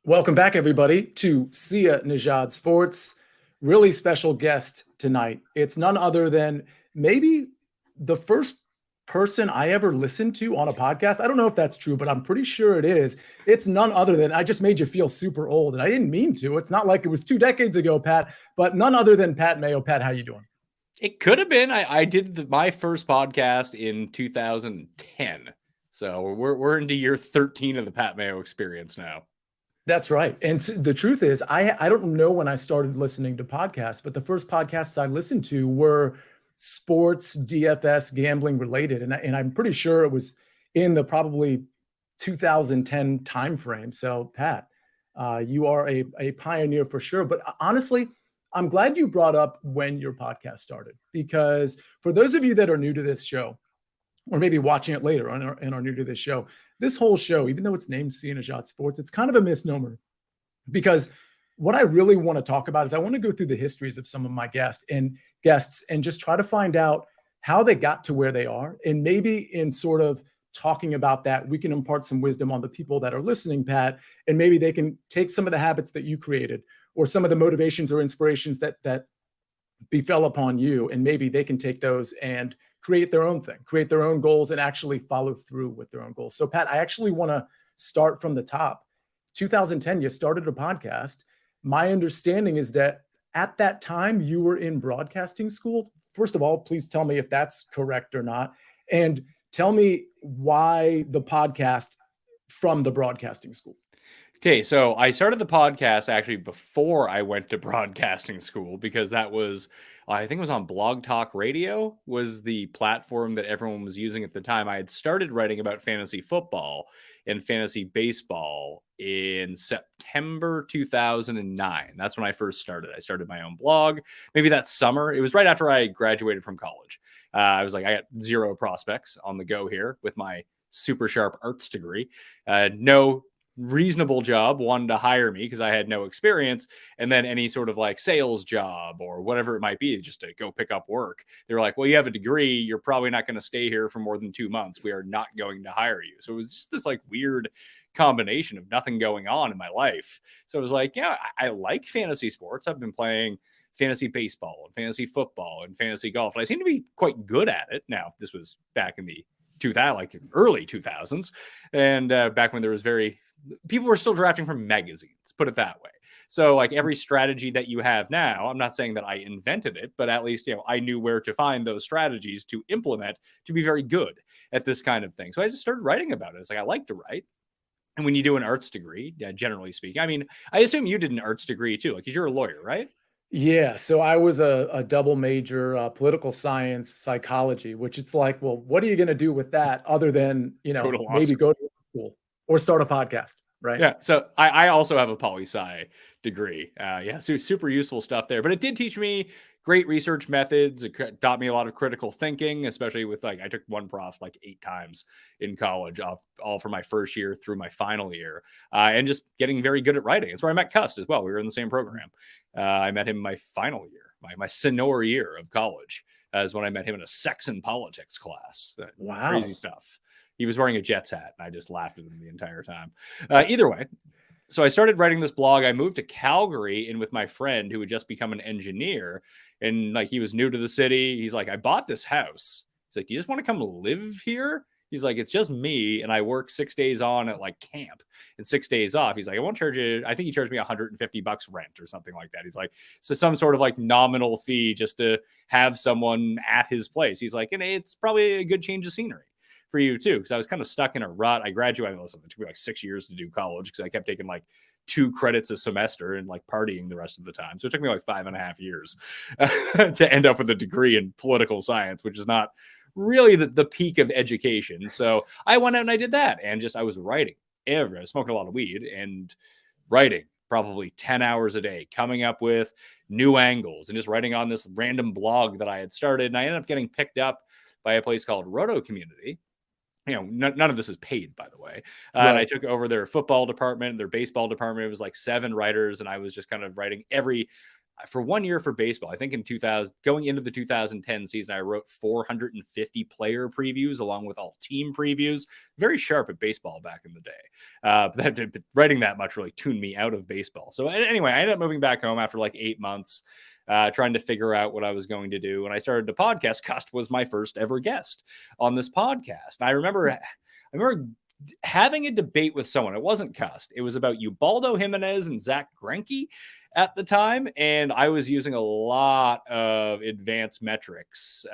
Welcome back, everybody, to Sia Nejad Sports. Really special guest tonight. It's none other than maybe the first person I ever listened to on a podcast. I don't know if that's true, but I'm pretty sure it is. It's none other than I just made you feel super old, and I didn't mean to. It's not like it was 2 decades ago, Pat, but none other than Pat Mayo. Pat, how you doing? It could have been. I did my first podcast in 2010. So we're into year 13 of the Pat Mayo experience now. That's right. And the truth is, I don't know when I started listening to podcasts, but the first podcasts I listened to were sports, DFS, gambling related, and I'm pretty sure it was in the probably 2010 timeframe. So, Pat, you are a pioneer for sure. But honestly, I'm glad you brought up when your podcast started, because for those of you that are new to this show, or maybe watching it later and are new to this show, this whole show, even though it's named Sia Nejad Sports, it's kind of a misnomer, because what I really want to talk about is I want to go through the histories of some of my guests and just try to find out how they got to where they are. And maybe in sort of talking about that, we can impart some wisdom on the people that are listening, Pat, and maybe they can take some of the habits that you created or some of the motivations or inspirations that befell upon you, and maybe they can take those and create their own thing, create their own goals, and actually follow through with their own goals. So, Pat, I actually want to start from the top. 2010, you started a podcast. My understanding is that at that time you were in broadcasting school. First of all, please tell me if that's correct or not. And tell me why the podcast from the broadcasting school. Okay, so I started the podcast actually before I went to broadcasting school, because that was, I think it was on Blog Talk Radio, was the platform that everyone was using at the time. I had started writing about fantasy football and fantasy baseball in September 2009. That's when I first started. I started my own blog. Maybe that summer. It was right after I graduated from college. I was like, I got zero prospects on the go here with my super sharp arts degree. No reasonable job wanted to hire me because I had no experience, and then any sort of like sales job or whatever it might be just to go pick up work, they were like, well, you have a degree, you're probably not going to stay here for more than 2 months, we are not going to hire you. So it was just this like weird combination of nothing going on in my life. So it was like, yeah, I like fantasy sports. I've been playing fantasy baseball and fantasy football and fantasy golf, and I seem to be quite good at it. Now, this was back in the 2000, like early 2000s, and back when there was people were still drafting from magazines, put it that way. So like every strategy that you have now, I'm not saying that I invented it, but at least, I knew where to find those strategies to implement to be very good at this kind of thing. So I just started writing about it. It's like, I like to write. And when you do an arts degree, generally speaking, I mean, I assume you did an arts degree too, like, 'cause you're a lawyer, right? Yeah, so I was a double major, political science, psychology, which it's like, well, what are you going to do with that other than, Go to law maybe school. go to school or start a podcast, right? Yeah, so I also have a poli-sci degree. Yeah, so super useful stuff there. But it did teach me great research methods. It taught me a lot of critical thinking, especially with like, I took one prof like 8 times in college, all for my first year through my final year, and just getting very good at writing. It's where I met Cust as well. We were in the same program. I met him my final year, my senior year of college, is when I met him in a sex and politics class. Crazy Wow. stuff. He was wearing a Jets hat, and I just laughed at him the entire time. Either way, so I started writing this blog. I moved to Calgary in with my friend who had just become an engineer, and like, he was new to the city. He's like, I bought this house. He's like, do you just want to come live here? He's like, it's just me, and I work 6 days on at like camp and 6 days off. He's like, I won't charge you. I think he charged me $150 rent or something like that. He's like, so some sort of like nominal fee just to have someone at his place. He's like, and it's probably a good change of scenery for you too, because I was kind of stuck in a rut. I graduated. Listen, it took me like 6 years to do college because I kept taking like 2 credits a semester and like partying the rest of the time. So it took me like 5.5 years to end up with a degree in political science, which is not really the peak of education. So I went out and I did that, and just I was writing I was smoking a lot of weed and writing probably 10 hours a day, coming up with new angles and just writing on this random blog that I had started. And I ended up getting picked up by a place called Roto Community. None of this is paid, by the way. And I Right. took over their football department, their baseball department. It was like 7 writers, and I was just kind of writing for 1 year for baseball, I think in 2000, going into the 2010 season, I wrote 450 player previews along with all team previews. Very sharp at baseball back in the day. But writing that much really tuned me out of baseball. So anyway, I ended up moving back home after like 8 months, trying to figure out what I was going to do. And I started the podcast. Cust was my first ever guest on this podcast. And I remember having a debate with someone. It wasn't Cust. It was about Ubaldo Jimenez and Zach Greinke at the time, and I was using a lot of advanced metrics,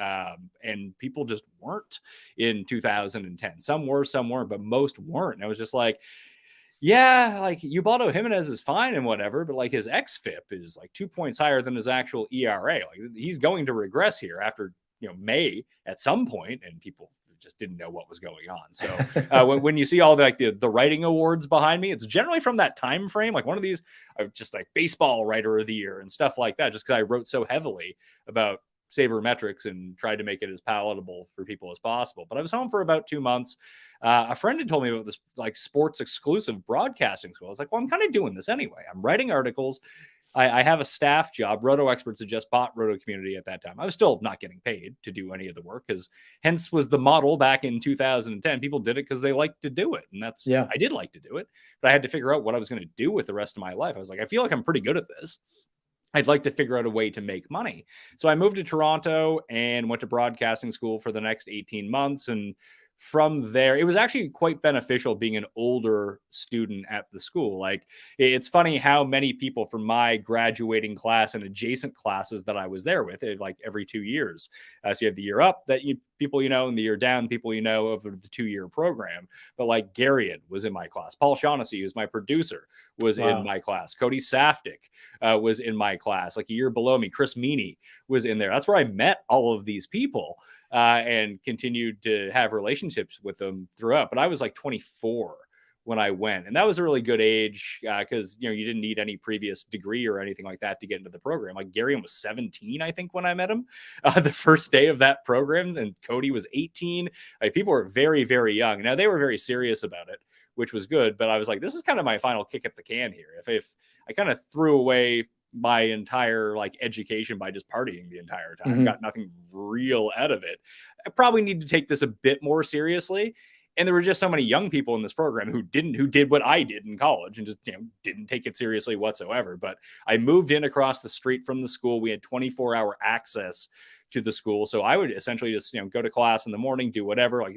and people just weren't in 2010. Some were, some weren't, but most weren't. And I was just like, yeah, like Ubaldo Jimenez is fine and whatever, but like his xFIP is like 2 points higher than his actual ERA. Like he's going to regress here after May at some point, and people just didn't know what was going on. So when you see all the writing awards behind me, it's generally from that time frame. Like one of these, just like baseball writer of the year and stuff like that, just because I wrote so heavily about sabermetrics and tried to make it as palatable for people as possible. But I was home for about 2 months. A friend had told me about this like sports exclusive broadcasting school. I was like, well, I'm kind of doing this anyway. I'm writing articles. I have a staff job. Roto Experts had just bought Roto Community at that time. I was still not getting paid to do any of the work, because hence was the model back in 2010. People did it because they liked to do it. And I did like to do it, but I had to figure out what I was going to do with the rest of my life. I was like, I feel like I'm pretty good at this. I'd like to figure out a way to make money. So I moved to Toronto and went to broadcasting school for the next 18 months. And from there, it was actually quite beneficial being an older student at the school. Like, it's funny how many people from my graduating class and adjacent classes that I was there with, like every 2 years. So you have the year up that people and the year down people over the 2-year program. But like Garion was in my class. Paul Shaughnessy, who's my producer, was in my class. Cody Saftik was in my class. Like a year below me, Chris Meany was in there. That's where I met all of these people. And continued to have relationships with them throughout. But I was like 24 when I went, and that was a really good age because you didn't need any previous degree or anything like that to get into the program. Like Garion was 17, I think, when I met him the first day of that program, and Cody was 18. Like, people were very, very young. Now they were very serious about it, which was good. But I was like, this is kind of my final kick at the can here. If I kind of threw away my entire like education by just partying the entire time, got nothing real out of it, I probably need to take this a bit more seriously. And there were just so many young people in this program who did what I did in college and just didn't take it seriously whatsoever. But I moved in across the street from the school. We had 24-hour access to the school, so I would essentially just go to class in the morning, do whatever. Like,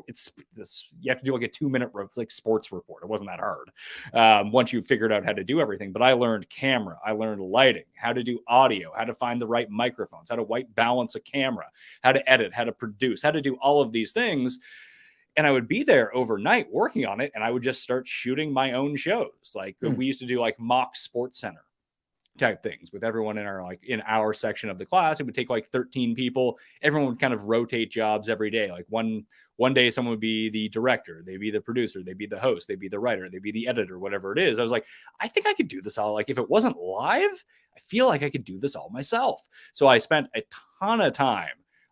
it's this, you have to do like a 2-minute like sports report. It wasn't that hard once you figured out how to do everything. But I learned camera, I learned lighting, how to do audio, how to find the right microphones, how to white balance a camera, how to edit, how to produce, how to do all of these things. And I would be there overnight working on it, and I would just start shooting my own shows. Like we used to do like mock Sports Center type things with everyone in our section of the class. It would take like 13 people. Everyone would kind of rotate jobs every day. Like one day someone would be the director, they'd be the producer, they'd be the host, they'd be the writer, they'd be the editor, whatever it is. I was like, I think I could do this all. Like, if it wasn't live, I feel like I could do this all myself. So I spent a ton of time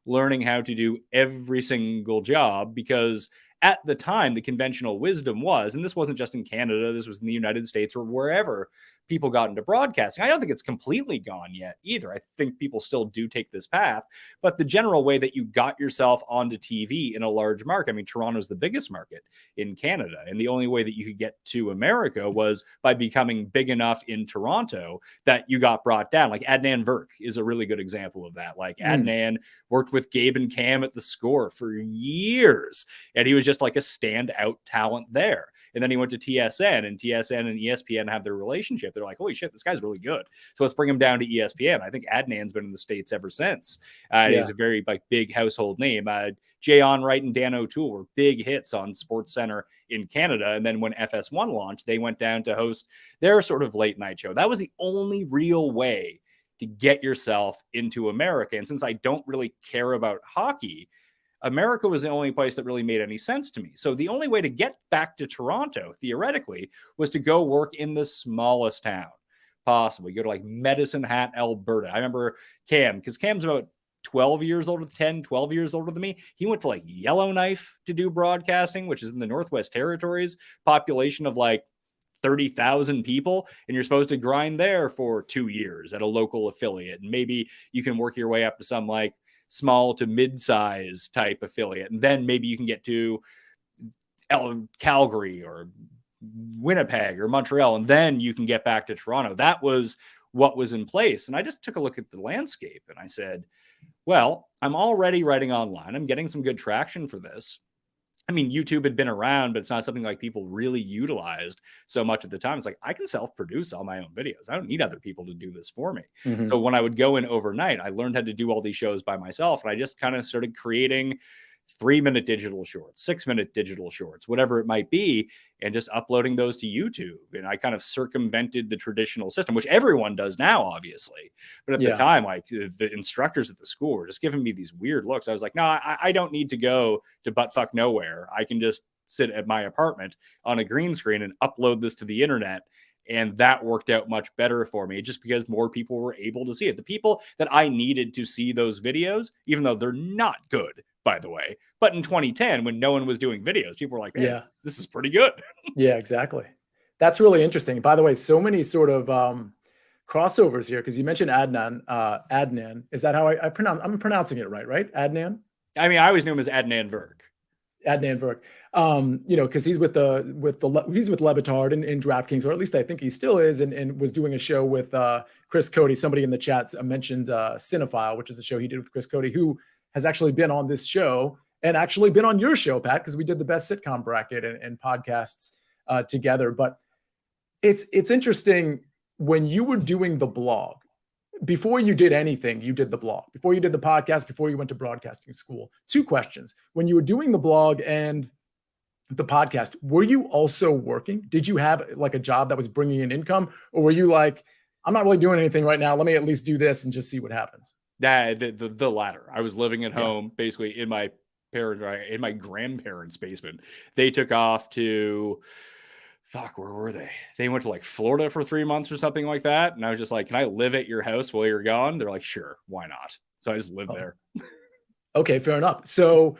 learning how to do every single job, because at the time, the conventional wisdom was, and this wasn't just in Canada, this was in the United States or wherever people got into broadcasting. I don't think it's completely gone yet either. I think people still do take this path, but the general way that you got yourself onto TV in a large market, I mean, Toronto's the biggest market in Canada, and the only way that you could get to America was by becoming big enough in Toronto that you got brought down. Like Adnan Virk is a really good example of that. Like Adnan worked with Gabe and Cam at the Score for years, and he was just like a standout talent there. And then he went to TSN, and TSN and ESPN have their relationship. They're like, holy shit, this guy's really good. So let's bring him down to ESPN. I think Adnan's been in the States ever since. He's a very big household name. Jay Onright and Dan O'Toole were big hits on Sports Center in Canada. And then when FS1 launched, they went down to host their sort of late night show. That was the only real way to get yourself into America. And since I don't really care about hockey, America was the only place that really made any sense to me. So the only way to get back to Toronto, theoretically, was to go work in the smallest town possible. You go to like Medicine Hat, Alberta. I remember Cam, because Cam's about 12 years older, 12 years older than me. He went to like Yellowknife to do broadcasting, which is in the Northwest Territories, population of like 30,000 people, and you're supposed to grind there for 2 years at a local affiliate. And maybe you can work your way up to some like small to mid-size type affiliate. And then maybe you can get to Calgary or Winnipeg or Montreal, and then you can get back to Toronto. That was what was in place. And I just took a look at the landscape and I said, well, I'm already writing online. I'm getting some good traction for this. I mean, YouTube had been around, but it's not something like people really utilized so much at the time. It's like, I can self-produce all my own videos. I don't need other people to do this for me. Mm-hmm. So when I would go in overnight, I learned how to do all these shows by myself. And I just kind of started creating 3-minute digital shorts, 6-minute digital shorts, whatever it might be, and just uploading those to YouTube. And I kind of circumvented the traditional system, which everyone does now, obviously. But at the time, like the instructors at the school were just giving me these weird looks. I was like, no, I don't need to go to buttfuck nowhere. I can just sit at my apartment on a green screen and upload this to the internet. And that worked out much better for me just because more people were able to see it. The people that I needed to see those videos, even though they're not good, by the way. But in 2010, when no one was doing videos, people were like, hey, this is pretty good. Yeah, exactly. That's really interesting. By the way, so many sort of crossovers here, because you mentioned Adnan. Adnan, is that how I pronounce? I'm pronouncing it right? Adnan? I mean, I always knew him as Adnan Virk. Adnan Virk. Because he's with Levitard in DraftKings, or at least I think he still is, and was doing a show with Chris Cody. Somebody in the chats mentioned Cinephile, which is a show he did with Chris Cody, who has actually been on this show and actually been on your show, Pat, because we did the best sitcom bracket and podcasts together. But it's interesting when you were doing the blog. Before you did anything, you did the blog. Before you did the podcast, before you went to broadcasting school. 2 questions. When you were doing the blog and the podcast, were you also working? Did you have like a job that was bringing in income? Or were you like, I'm not really doing anything right now. Let me at least do this and just see what happens? The latter. I was living at home, basically in my grandparents' basement. They took off to... where were they? They went to like Florida for 3 months or something like that. And I was just like, can I live at your house while you're gone? They're like, sure, why not? So I just lived there. Okay, fair enough. So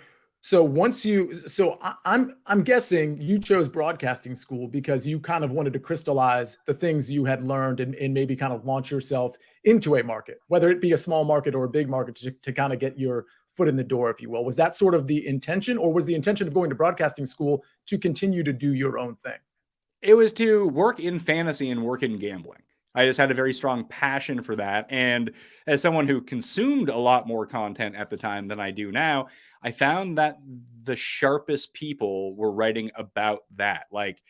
I'm guessing you chose broadcasting school because you kind of wanted to crystallize the things you had learned and maybe kind of launch yourself into a market, whether it be a small market or a big market, to kind of get your foot in the door, if you will. Was that sort of the intention, or was the intention of going to broadcasting school to continue to do your own thing? It was to work in fantasy and work in gambling. I just had a very strong passion for that. And as someone who consumed a lot more content at the time than I do now, I found that the sharpest people were writing about that. Like,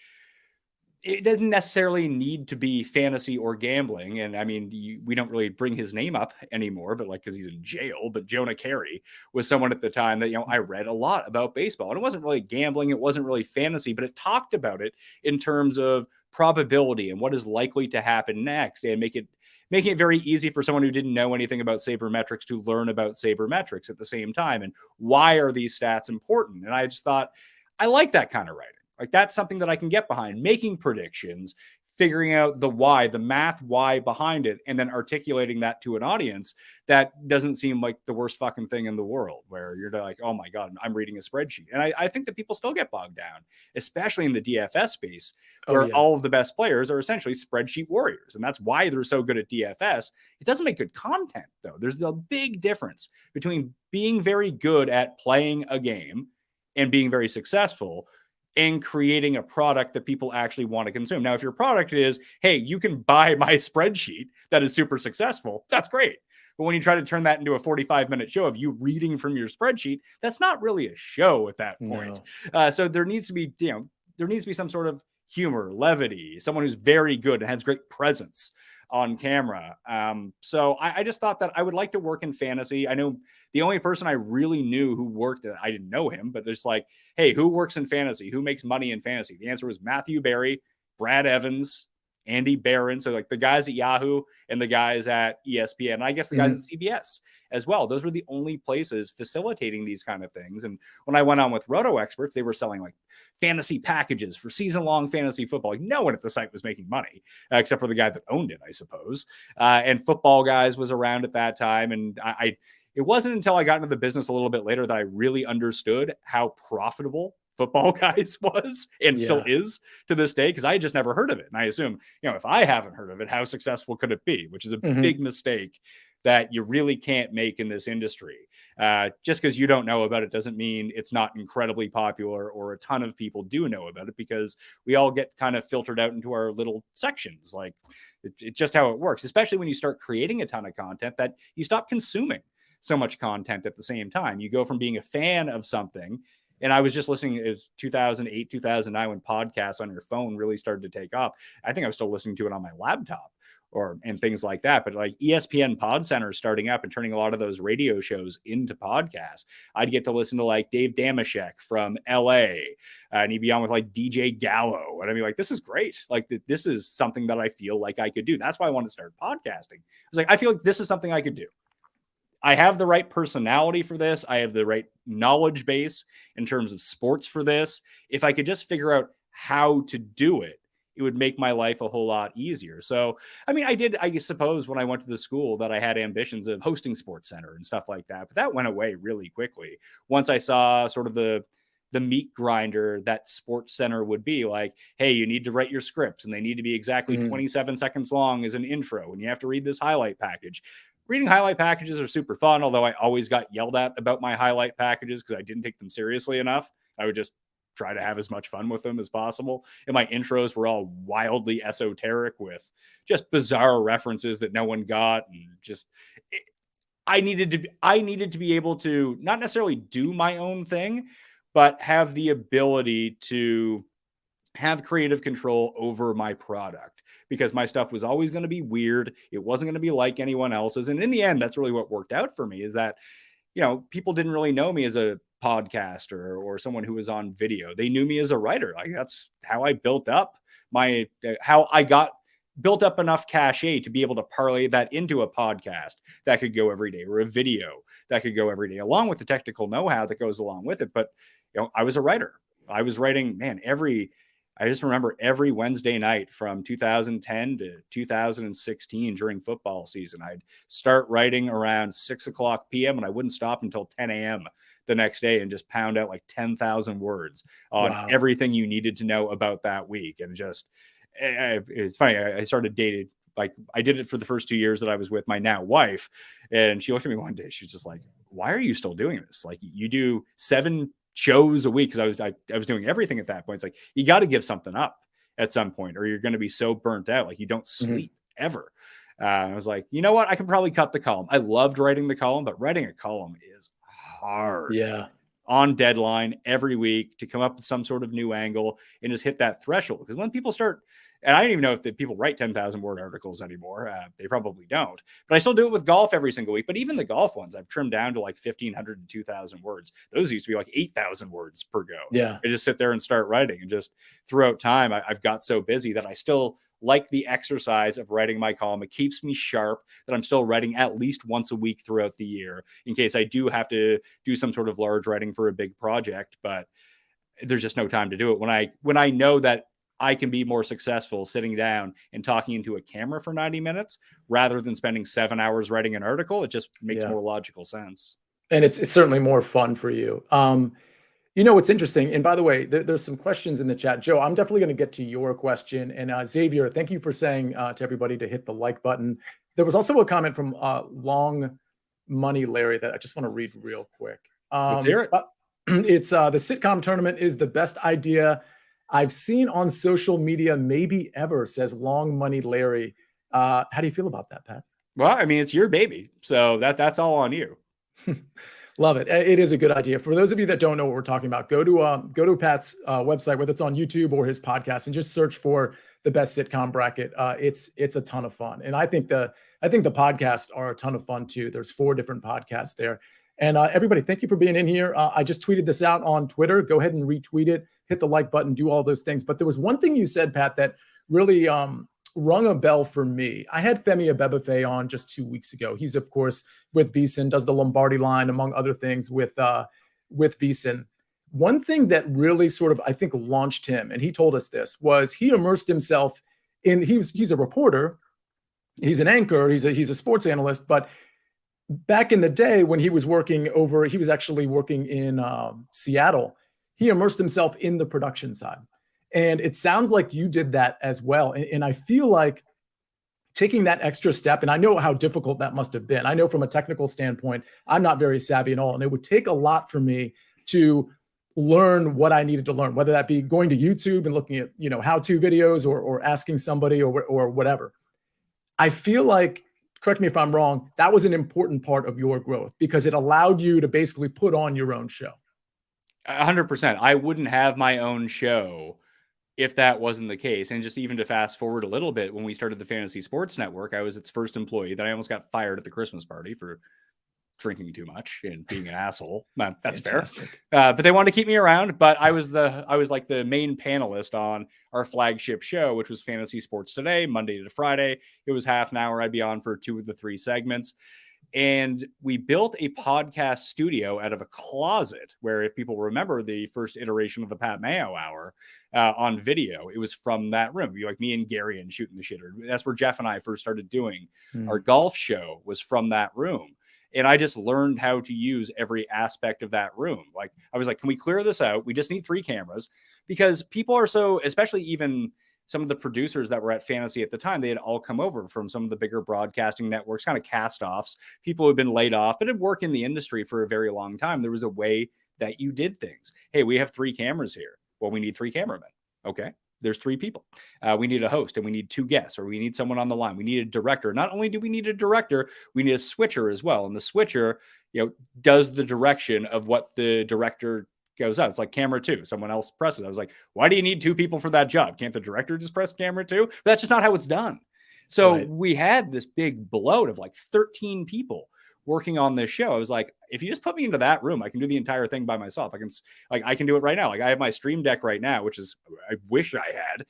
it doesn't necessarily need to be fantasy or gambling. And I mean, we don't really bring his name up anymore, but like, because he's in jail. But Jonah Carey was someone at the time that, I read a lot about baseball. And it wasn't really gambling. It wasn't really fantasy, but it talked about it in terms of probability and what is likely to happen next, and making it very easy for someone who didn't know anything about sabermetrics to learn about sabermetrics at the same time. And why are these stats important? And I just thought, I like that kind of writing. Like, that's something that I can get behind, making predictions, figuring out the why, the math why behind it, and then articulating that to an audience. That doesn't seem like the worst fucking thing in the world, where you're like, oh my God, I'm reading a spreadsheet. And I think that people still get bogged down, especially in the DFS space, where all of the best players are essentially spreadsheet warriors. And that's why they're so good at DFS. It doesn't make good content, though. There's a big difference between being very good at playing a game and being very successful and creating a product that people actually want to consume. Now, if your product is, hey, you can buy my spreadsheet that is super successful, that's great. But when you try to turn that into a 45-minute show of you reading from your spreadsheet, that's not really a show at that point. No. So there needs to be, some sort of humor, levity, someone who's very good and has great presence on camera. So I just thought that I would like to work in fantasy. I know the only person I really knew who worked, I didn't know him, but there's like, hey, who works in fantasy? Who makes money in fantasy? The answer was Matthew Berry, Brad Evans, Andy Barron. So like the guys at Yahoo and the guys at ESPN, and I guess the guys at CBS as well. Those were the only places facilitating these kind of things. And when I went on with Roto Experts, they were selling like fantasy packages for season-long fantasy football. Like, no one at the site was making money, except for the guy that owned it, I suppose. And Football Guys was around at that time. And it wasn't until I got into the business a little bit later that I really understood how profitable football guys was and still is to this day, because I had just never heard of it. And I assume, if I haven't heard of it, how successful could it be? Which is a big mistake that you really can't make in this industry. Just because you don't know about it doesn't mean it's not incredibly popular or a ton of people do know about it, because we all get kind of filtered out into our little sections. Like it's just how it works, especially when you start creating a ton of content, that you stop consuming so much content at the same time. You go from being a fan of something. And I was just listening, it was 2008, 2009, when podcasts on your phone really started to take off. I think I was still listening to it on my laptop and things like that. But like ESPN Pod Center starting up and turning a lot of those radio shows into podcasts. I'd get to listen to like Dave Damashek from LA, and he'd be on with like DJ Gallo. And I'd be like, this is great. Like this is something that I feel like I could do. That's why I wanted to start podcasting. I was like, I feel like this is something I could do. I have the right personality for this. I have the right knowledge base in terms of sports for this. If I could just figure out how to do it, it would make my life a whole lot easier. So, I mean, I suppose when I went to the school that I had ambitions of hosting Sports Center and stuff like that, but that went away really quickly. Once I saw sort of the meat grinder that Sports Center would be, like, hey, you need to write your scripts and they need to be exactly 27 seconds long as an intro. And you have to read this highlight package. Reading highlight packages are super fun, although I always got yelled at about my highlight packages because I didn't take them seriously enough. I would just try to have as much fun with them as possible. And my intros were all wildly esoteric with just bizarre references that no one got. And just, I needed to be able to not necessarily do my own thing, but have the ability to have creative control over my product, because my stuff was always going to be weird. It wasn't going to be like anyone else's. And in the end, that's really what worked out for me, is that, people didn't really know me as a podcaster or someone who was on video. They knew me as a writer. Like that's how I built up how I got built up enough cachet to be able to parlay that into a podcast that could go every day, or a video that could go every day, along with the technical know-how that goes along with it. But, I was a writer. I was writing, I just remember every Wednesday night from 2010 to 2016 during football season, I'd start writing around 6:00 p.m. and I wouldn't stop until 10 a.m. the next day, and just pound out like 10,000 words on everything you needed to know about that week. And just, it's funny. I started dating, like I did it for the first 2 years that I was with my now wife. And she looked at me one day, she's just like, why are you still doing this? Like you do 7 shows a week. Cause I was doing everything at that point. It's like, you got to give something up at some point, or you're going to be so burnt out. Like you don't sleep ever. I was like, you know what? I can probably cut the column. I loved writing the column, but writing a column is hard. Yeah. On deadline every week to come up with some sort of new angle and just hit that threshold. Because when people start, and I don't even know if people write 10,000 word articles anymore. They probably don't, but I still do it with golf every single week. But even the golf ones, I've trimmed down to like 1,500 to 2,000 words. Those used to be like 8,000 words per go. Yeah. I just sit there and start writing, and just throughout time, I've got so busy that I still like the exercise of writing my column. It keeps me sharp, that I'm still writing at least once a week throughout the year in case I do have to do some sort of large writing for a big project, but there's just no time to do it. When I know that I can be more successful sitting down and talking into a camera for 90 minutes rather than spending 7 hours writing an article, it just makes more logical sense. And it's certainly more fun for you. What's interesting, and by the way, there's some questions in the chat. Joe, I'm definitely going to get to your question. And Xavier, thank you for saying to everybody to hit the like button. There was also a comment from Long Money Larry that I just want to read real quick. Let's hear it. It's the sitcom tournament is the best idea I've seen on social media, maybe ever, says Long Money Larry. How do you feel about that, Pat? Well, I mean, it's your baby, so that's all on you. Love it. It is a good idea. For those of you that don't know what we're talking about, go to Pat's website, whether it's on YouTube or his podcast, and just search for the best sitcom bracket. It's a ton of fun, and I think the podcasts are a ton of fun too. There's 4 different podcasts there, and everybody, thank you for being in here. I just tweeted this out on Twitter. Go ahead and retweet it, hit the like button, do all those things. But there was one thing you said, Pat, that really rung a bell for me. I had Femi Abebefe on just 2 weeks ago. He's, of course, with VSiN, does the Lombardi line, among other things, with VSiN. One thing that really sort of, I think, launched him, and he told us this, was he immersed himself in, he's a reporter, he's an anchor, he's a sports analyst, but back in the day when he was actually working in Seattle, he immersed himself in the production side. And it sounds like you did that as well. And I feel like taking that extra step, and I know how difficult that must have been. I know from a technical standpoint, I'm not very savvy at all. And it would take a lot for me to learn what I needed to learn, whether that be going to YouTube and looking at, how-to videos or asking somebody or whatever. I feel like, correct me if I'm wrong, that was an important part of your growth because it allowed you to basically put on your own show. 100%. I wouldn't have my own show if that wasn't the case. And just even to fast forward a little bit, when we started the Fantasy Sports Network, I was its first employee. That I almost got fired at the Christmas party for drinking too much and being an asshole. That's fantastic. Fair. But they wanted to keep me around. But I was like the main panelist on our flagship show, which was Fantasy Sports Today, Monday to Friday. It was half an hour. I'd be on for 2 of the 3 segments. And we built a podcast studio out of a closet where, if people remember the first iteration of the Pat Mayo Hour on video, it was from that room. It'd be like me and Gary and shooting the shit. That's where Jeff and I first started doing our golf show, was from that room. And I just learned how to use every aspect of that room. Like, I was like, can we clear this out? We just need 3 cameras, because people are so, especially even some of the producers that were at Fantasy at the time, they had all come over from some of the bigger broadcasting networks, kind of cast-offs, people who had been laid off, but had worked in the industry for a very long time. There was a way that you did things. Hey, we have 3 cameras here. Well, we need 3 cameramen. Okay, there's 3 people. We need a host, and we need 2 guests, or we need someone on the line. We need a director. Not only do we need a director, we need a switcher as well. And the switcher, does the direction of what the director goes out. It's like camera 2. Someone else presses. I was like, why do you need 2 people for that job? Can't the director just press camera 2? But that's just not how it's done. So we had this big bloat of like 13 people working on this show. I was like, if you just put me into that room, I can do the entire thing by myself. I can do it right now. Like, I have my Stream Deck right now, which is, I wish I had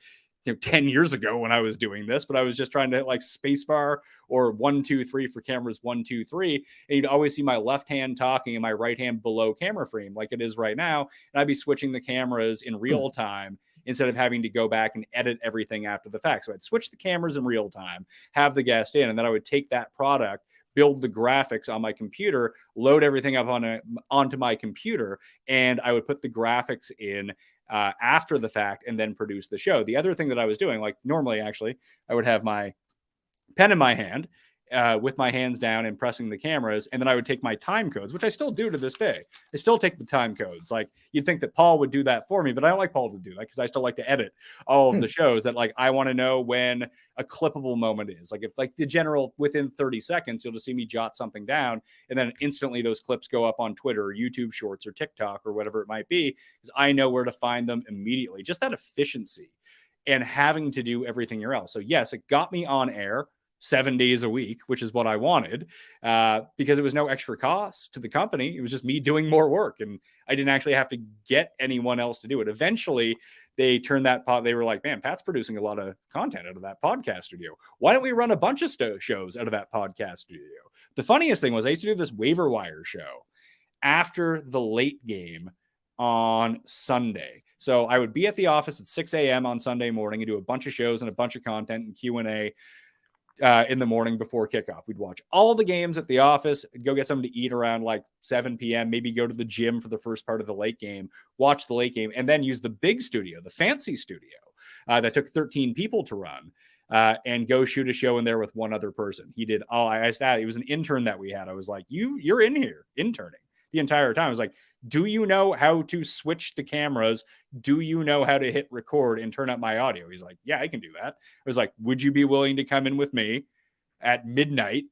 10 years ago when I was doing this, but I was just trying to hit like spacebar or 1, 2, 3 for cameras 1, 2, 3. And you'd always see my left hand talking and my right hand below camera frame, like it is right now. And I'd be switching the cameras in real time instead of having to go back and edit everything after the fact. So I'd switch the cameras in real time, have the guest in, and then I would take that product, build the graphics on my computer, load everything up onto my computer, and I would put the graphics in after the fact and then produce the show. The other thing that I was doing, like normally, actually, I would have my pen in my hand with my hands down and pressing the cameras. And then I would take my time codes, which I still do to this day. I still take the time codes. Like, you'd think that Paul would do that for me, but I don't like Paul to do that because I still like to edit all of the shows that, like, I want to know when a clippable moment is. Like, if like the general within 30 seconds, you'll just see me jot something down, and then instantly those clips go up on Twitter or YouTube Shorts or TikTok or whatever it might be, because I know where to find them immediately. Just that efficiency and having to do everything else. So yes, it got me on air 7 days a week, which is what I wanted, because it was no extra cost to the company. It was just me doing more work, and I didn't actually have to get anyone else to do it. Eventually, they turned that they were like, man, Pat's producing a lot of content out of that podcast studio. Why don't we run a bunch of shows out of that podcast studio? The funniest thing was, I used to do this waiver wire show after the late game on Sunday. So I would be at the office at 6 a.m. on Sunday morning and do a bunch of shows and a bunch of content and Q&A in the morning before kickoff. We'd watch all the games at the office, go get something to eat around like 7 p.m., maybe go to the gym for the first part of the late game, watch the late game, and then use the big studio, the fancy studio that took 13 people to run, and go shoot a show in there with one other person. He did it was an intern that we had. I was like, you're in here interning the entire time. I was like, do you know how to switch the cameras? Do you know how to hit record and turn up my audio? He's like, yeah, I can do that. I was like, would you be willing to come in with me at midnight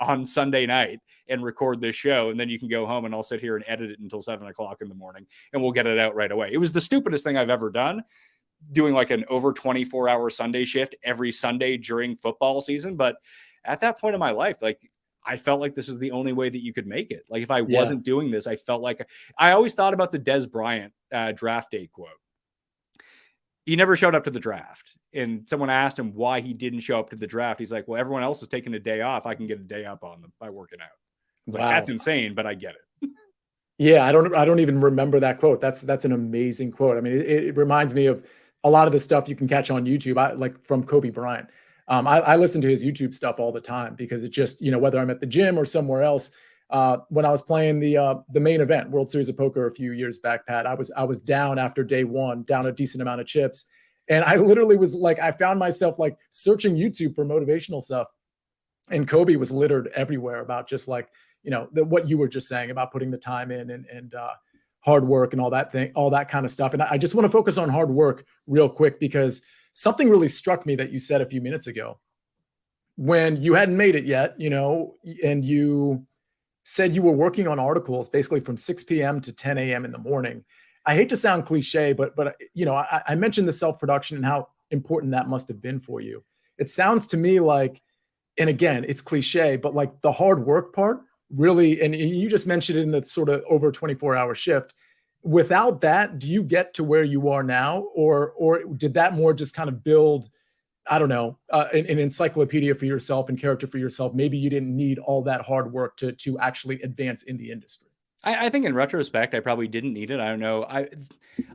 on Sunday night and record this show? And then you can go home and I'll sit here and edit it until 7 o'clock in the morning and we'll get it out right away. It was the stupidest thing I've ever done, doing like an over 24-hour Sunday shift every Sunday during football season. But at that point in my life, like, I felt like this was the only way that you could make it. Like, if I wasn't doing this, I felt like I always thought about the Des Bryant draft day quote. He never showed up to the draft. And someone asked him why he didn't show up to the draft. He's like, well, everyone else is taking a day off. I can get a day up on them by working out. It's like, that's insane, but I get it. Yeah, I don't even remember that quote. That's an amazing quote. I mean, it reminds me of a lot of the stuff you can catch on YouTube, like from Kobe Bryant. I listen to his YouTube stuff all the time because it just, whether I'm at the gym or somewhere else, when I was playing the main event, World Series of Poker, a few years back, Pat. I was down after day one, down a decent amount of chips, and I literally was like, I found myself like searching YouTube for motivational stuff, and Kobe was littered everywhere about just like, what you were just saying about putting the time in and hard work and all that kind of stuff. And I just want to focus on hard work real quick, because something really struck me that you said a few minutes ago when you hadn't made it yet, and you said you were working on articles basically from 6 p.m. to 10 a.m. in the morning. I hate to sound cliche, but I mentioned the self-production and how important that must have been for you. It sounds to me like, and again, it's cliche, but like the hard work part really, and you just mentioned it in the sort of over 24-hour shift. Without that, do you get to where you are now, or did that more just kind of build, I don't know, an encyclopedia for yourself and character for yourself? Maybe you didn't need all that hard work to actually advance in the industry. I think in retrospect, I probably didn't need it. I don't know.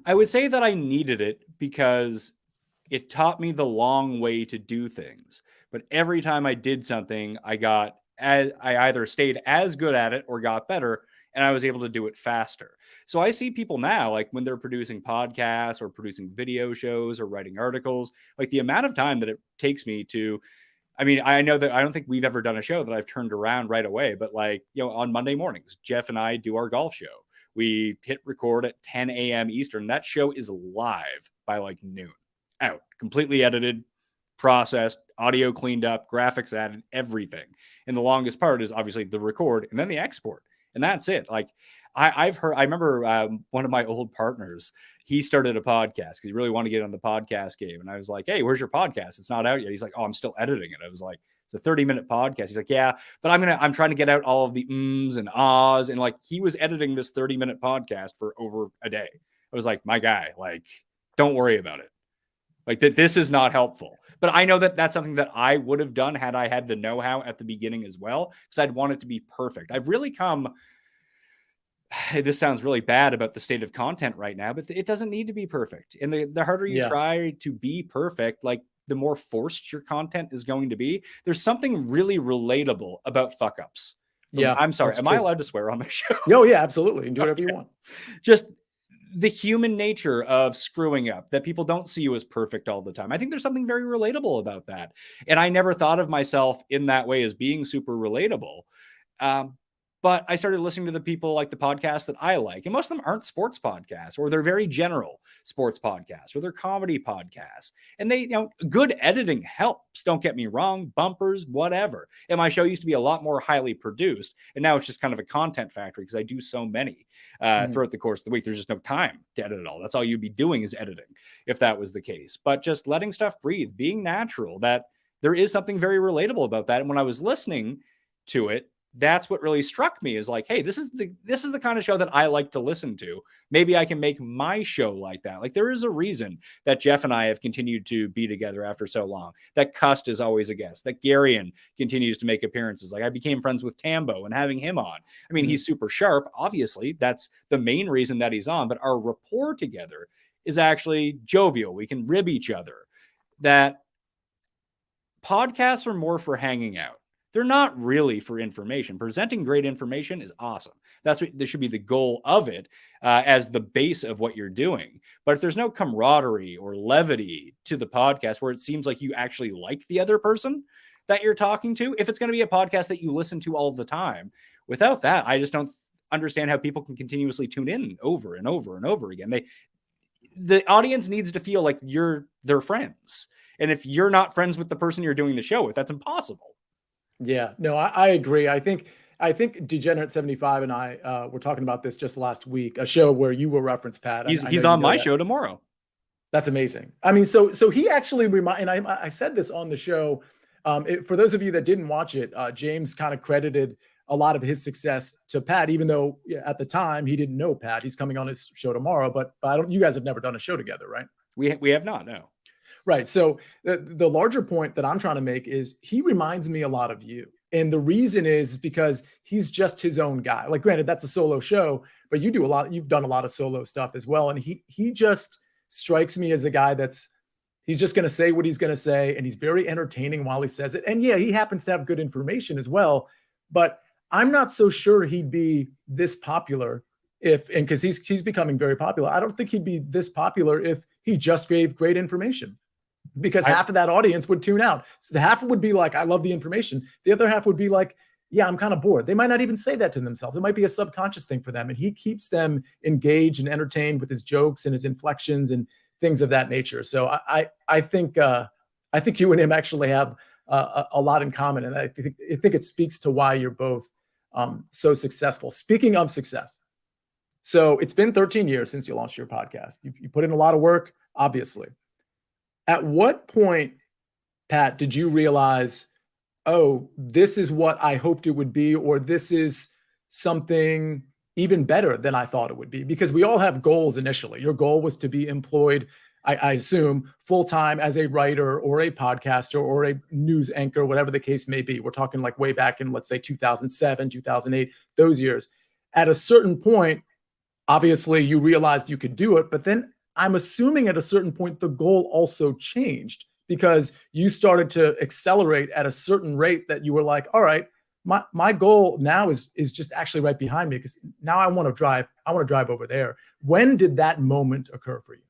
I would say that I needed it because it taught me the long way to do things. But every time I did something, I either stayed as good at it or got better, and I was able to do it faster. So I see people now, like when they're producing podcasts or producing video shows or writing articles, like the amount of time that it takes me to, I mean, I know that I don't think we've ever done a show that I've turned around right away, but like, on Monday mornings, Jeff and I do our golf show. We hit record at 10 a.m. Eastern. That show is live by like noon, out, completely edited, processed, audio cleaned up, graphics added, everything. And the longest part is obviously the record and then the export. And that's it. Like I remember one of my old partners, he started a podcast because he really wanted to get on the podcast game. And I was like, hey, where's your podcast? It's not out yet. He's like, oh, I'm still editing it. I was like, it's a 30-minute podcast. He's like, yeah, but I'm trying to get out all of the ums and ahs. And like, he was editing this 30-minute podcast for over a day. I was like, my guy, like, don't worry about it. Like that, this is not helpful. But I know that that's something that I would have done had I had the know-how at the beginning as well, because I'd want it to be perfect. I've really come, this sounds really bad about the state of content right now, but it doesn't need to be perfect. And the harder you try to be perfect, like the more forced your content is going to be. There's something really relatable about fuck-ups. Yeah. I'm sorry. Am I allowed to swear on the show? Oh, yeah, absolutely. You can do whatever you want. Just the human nature of screwing up, that people don't see you as perfect all the time. I think there's something very relatable about that. And I never thought of myself in that way as being super relatable. But I started listening to the people like the podcasts that I like. And most of them aren't sports podcasts, or they're very general sports podcasts, or they're comedy podcasts. And they, good editing helps. Don't get me wrong, bumpers, whatever. And my show used to be a lot more highly produced. And now it's just kind of a content factory because I do so many throughout the course of the week. There's just no time to edit it all. That's all you'd be doing is editing if that was the case. But just letting stuff breathe, being natural, that there is something very relatable about that. And when I was listening to it, that's what really struck me, is like, hey, this is the kind of show that I like to listen to. Maybe I can make my show like that. Like, there is a reason that Jeff and I have continued to be together after so long, that Cust is always a guest, that Garion continues to make appearances. Like, I became friends with Tambo and having him on. I mean, he's super sharp. Obviously, that's the main reason that he's on, but our rapport together is actually jovial. We can rib each other. That podcasts are more for hanging out. They're not really for information. Presenting great information is awesome. That's what there should be the goal of it, as the base of what you're doing. But if there's no camaraderie or levity to the podcast, where it seems like you actually like the other person that you're talking to, if it's going to be a podcast that you listen to all the time, without that, I just don't understand how people can continuously tune in over and over and over again. The audience needs to feel like you're their friends. And if you're not friends with the person you're doing the show with, that's impossible. Yeah, no, I agree. I think Degenerate 75 and I were talking about this just last week, a show where you were referenced, Pat. He's on my show tomorrow. That's amazing. I mean, so he actually and I said this on the show. For those of you that didn't watch it, James kind of credited a lot of his success to Pat, even though at the time he didn't know Pat. He's coming on his show tomorrow, but you guys have never done a show together, right? We have not, no. Right. So the larger point that I'm trying to make is he reminds me a lot of you. And the reason is because he's just his own guy. Like, granted, that's a solo show, but you've done a lot of solo stuff as well. And he just strikes me as a guy he's just going to say what he's going to say. And he's very entertaining while he says it. And yeah, he happens to have good information as well. But I'm not so sure he'd be this popular because he's becoming very popular. I don't think he'd be this popular if he just gave great information, because half of that audience would tune out. So the half would be like, I love the information. The other half would be like, yeah, I'm kind of bored. They might not even say that to themselves. It might be a subconscious thing for them. And he keeps them engaged and entertained with his jokes and his inflections and things of that nature. So I think you and him actually have a lot in common. And I think it speaks to why you're both so successful. Speaking of success, so it's been 13 years since you launched your podcast. You put in a lot of work, obviously. At what point, Pat, did you realize, oh, this is what I hoped it would be, or this is something even better than I thought it would be? Because we all have goals initially. Your goal was to be employed, I assume, full-time as a writer or a podcaster or a news anchor, whatever the case may be. We're talking like way back in, let's say, 2007, 2008, those years. At a certain point, obviously, you realized you could do it, but then I'm assuming at a certain point, the goal also changed because you started to accelerate at a certain rate that you were like, all right, my goal now is just actually right behind me, because now I want to drive over there. When did that moment occur for you?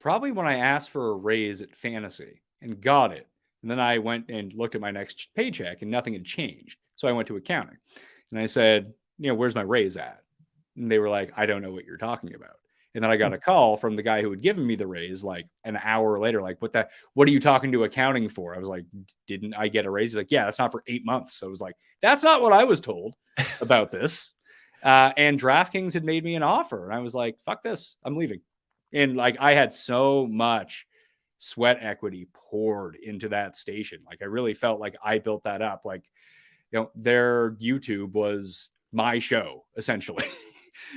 Probably when I asked for a raise at Fantasy and got it. And then I went and looked at my next paycheck and nothing had changed. So I went to accounting and I said, where's my raise at? And they were like, I don't know what you're talking about. And then I got a call from the guy who had given me the raise like an hour later, like, what are you talking to accounting for? I was like, didn't I get a raise? He's like, yeah, that's not for 8 months. So I was like, that's not what I was told about this. And DraftKings had made me an offer. And I was like, fuck this, I'm leaving. And like, I had so much sweat equity poured into that station. Like, I really felt like I built that up. Like, their YouTube was my show, essentially.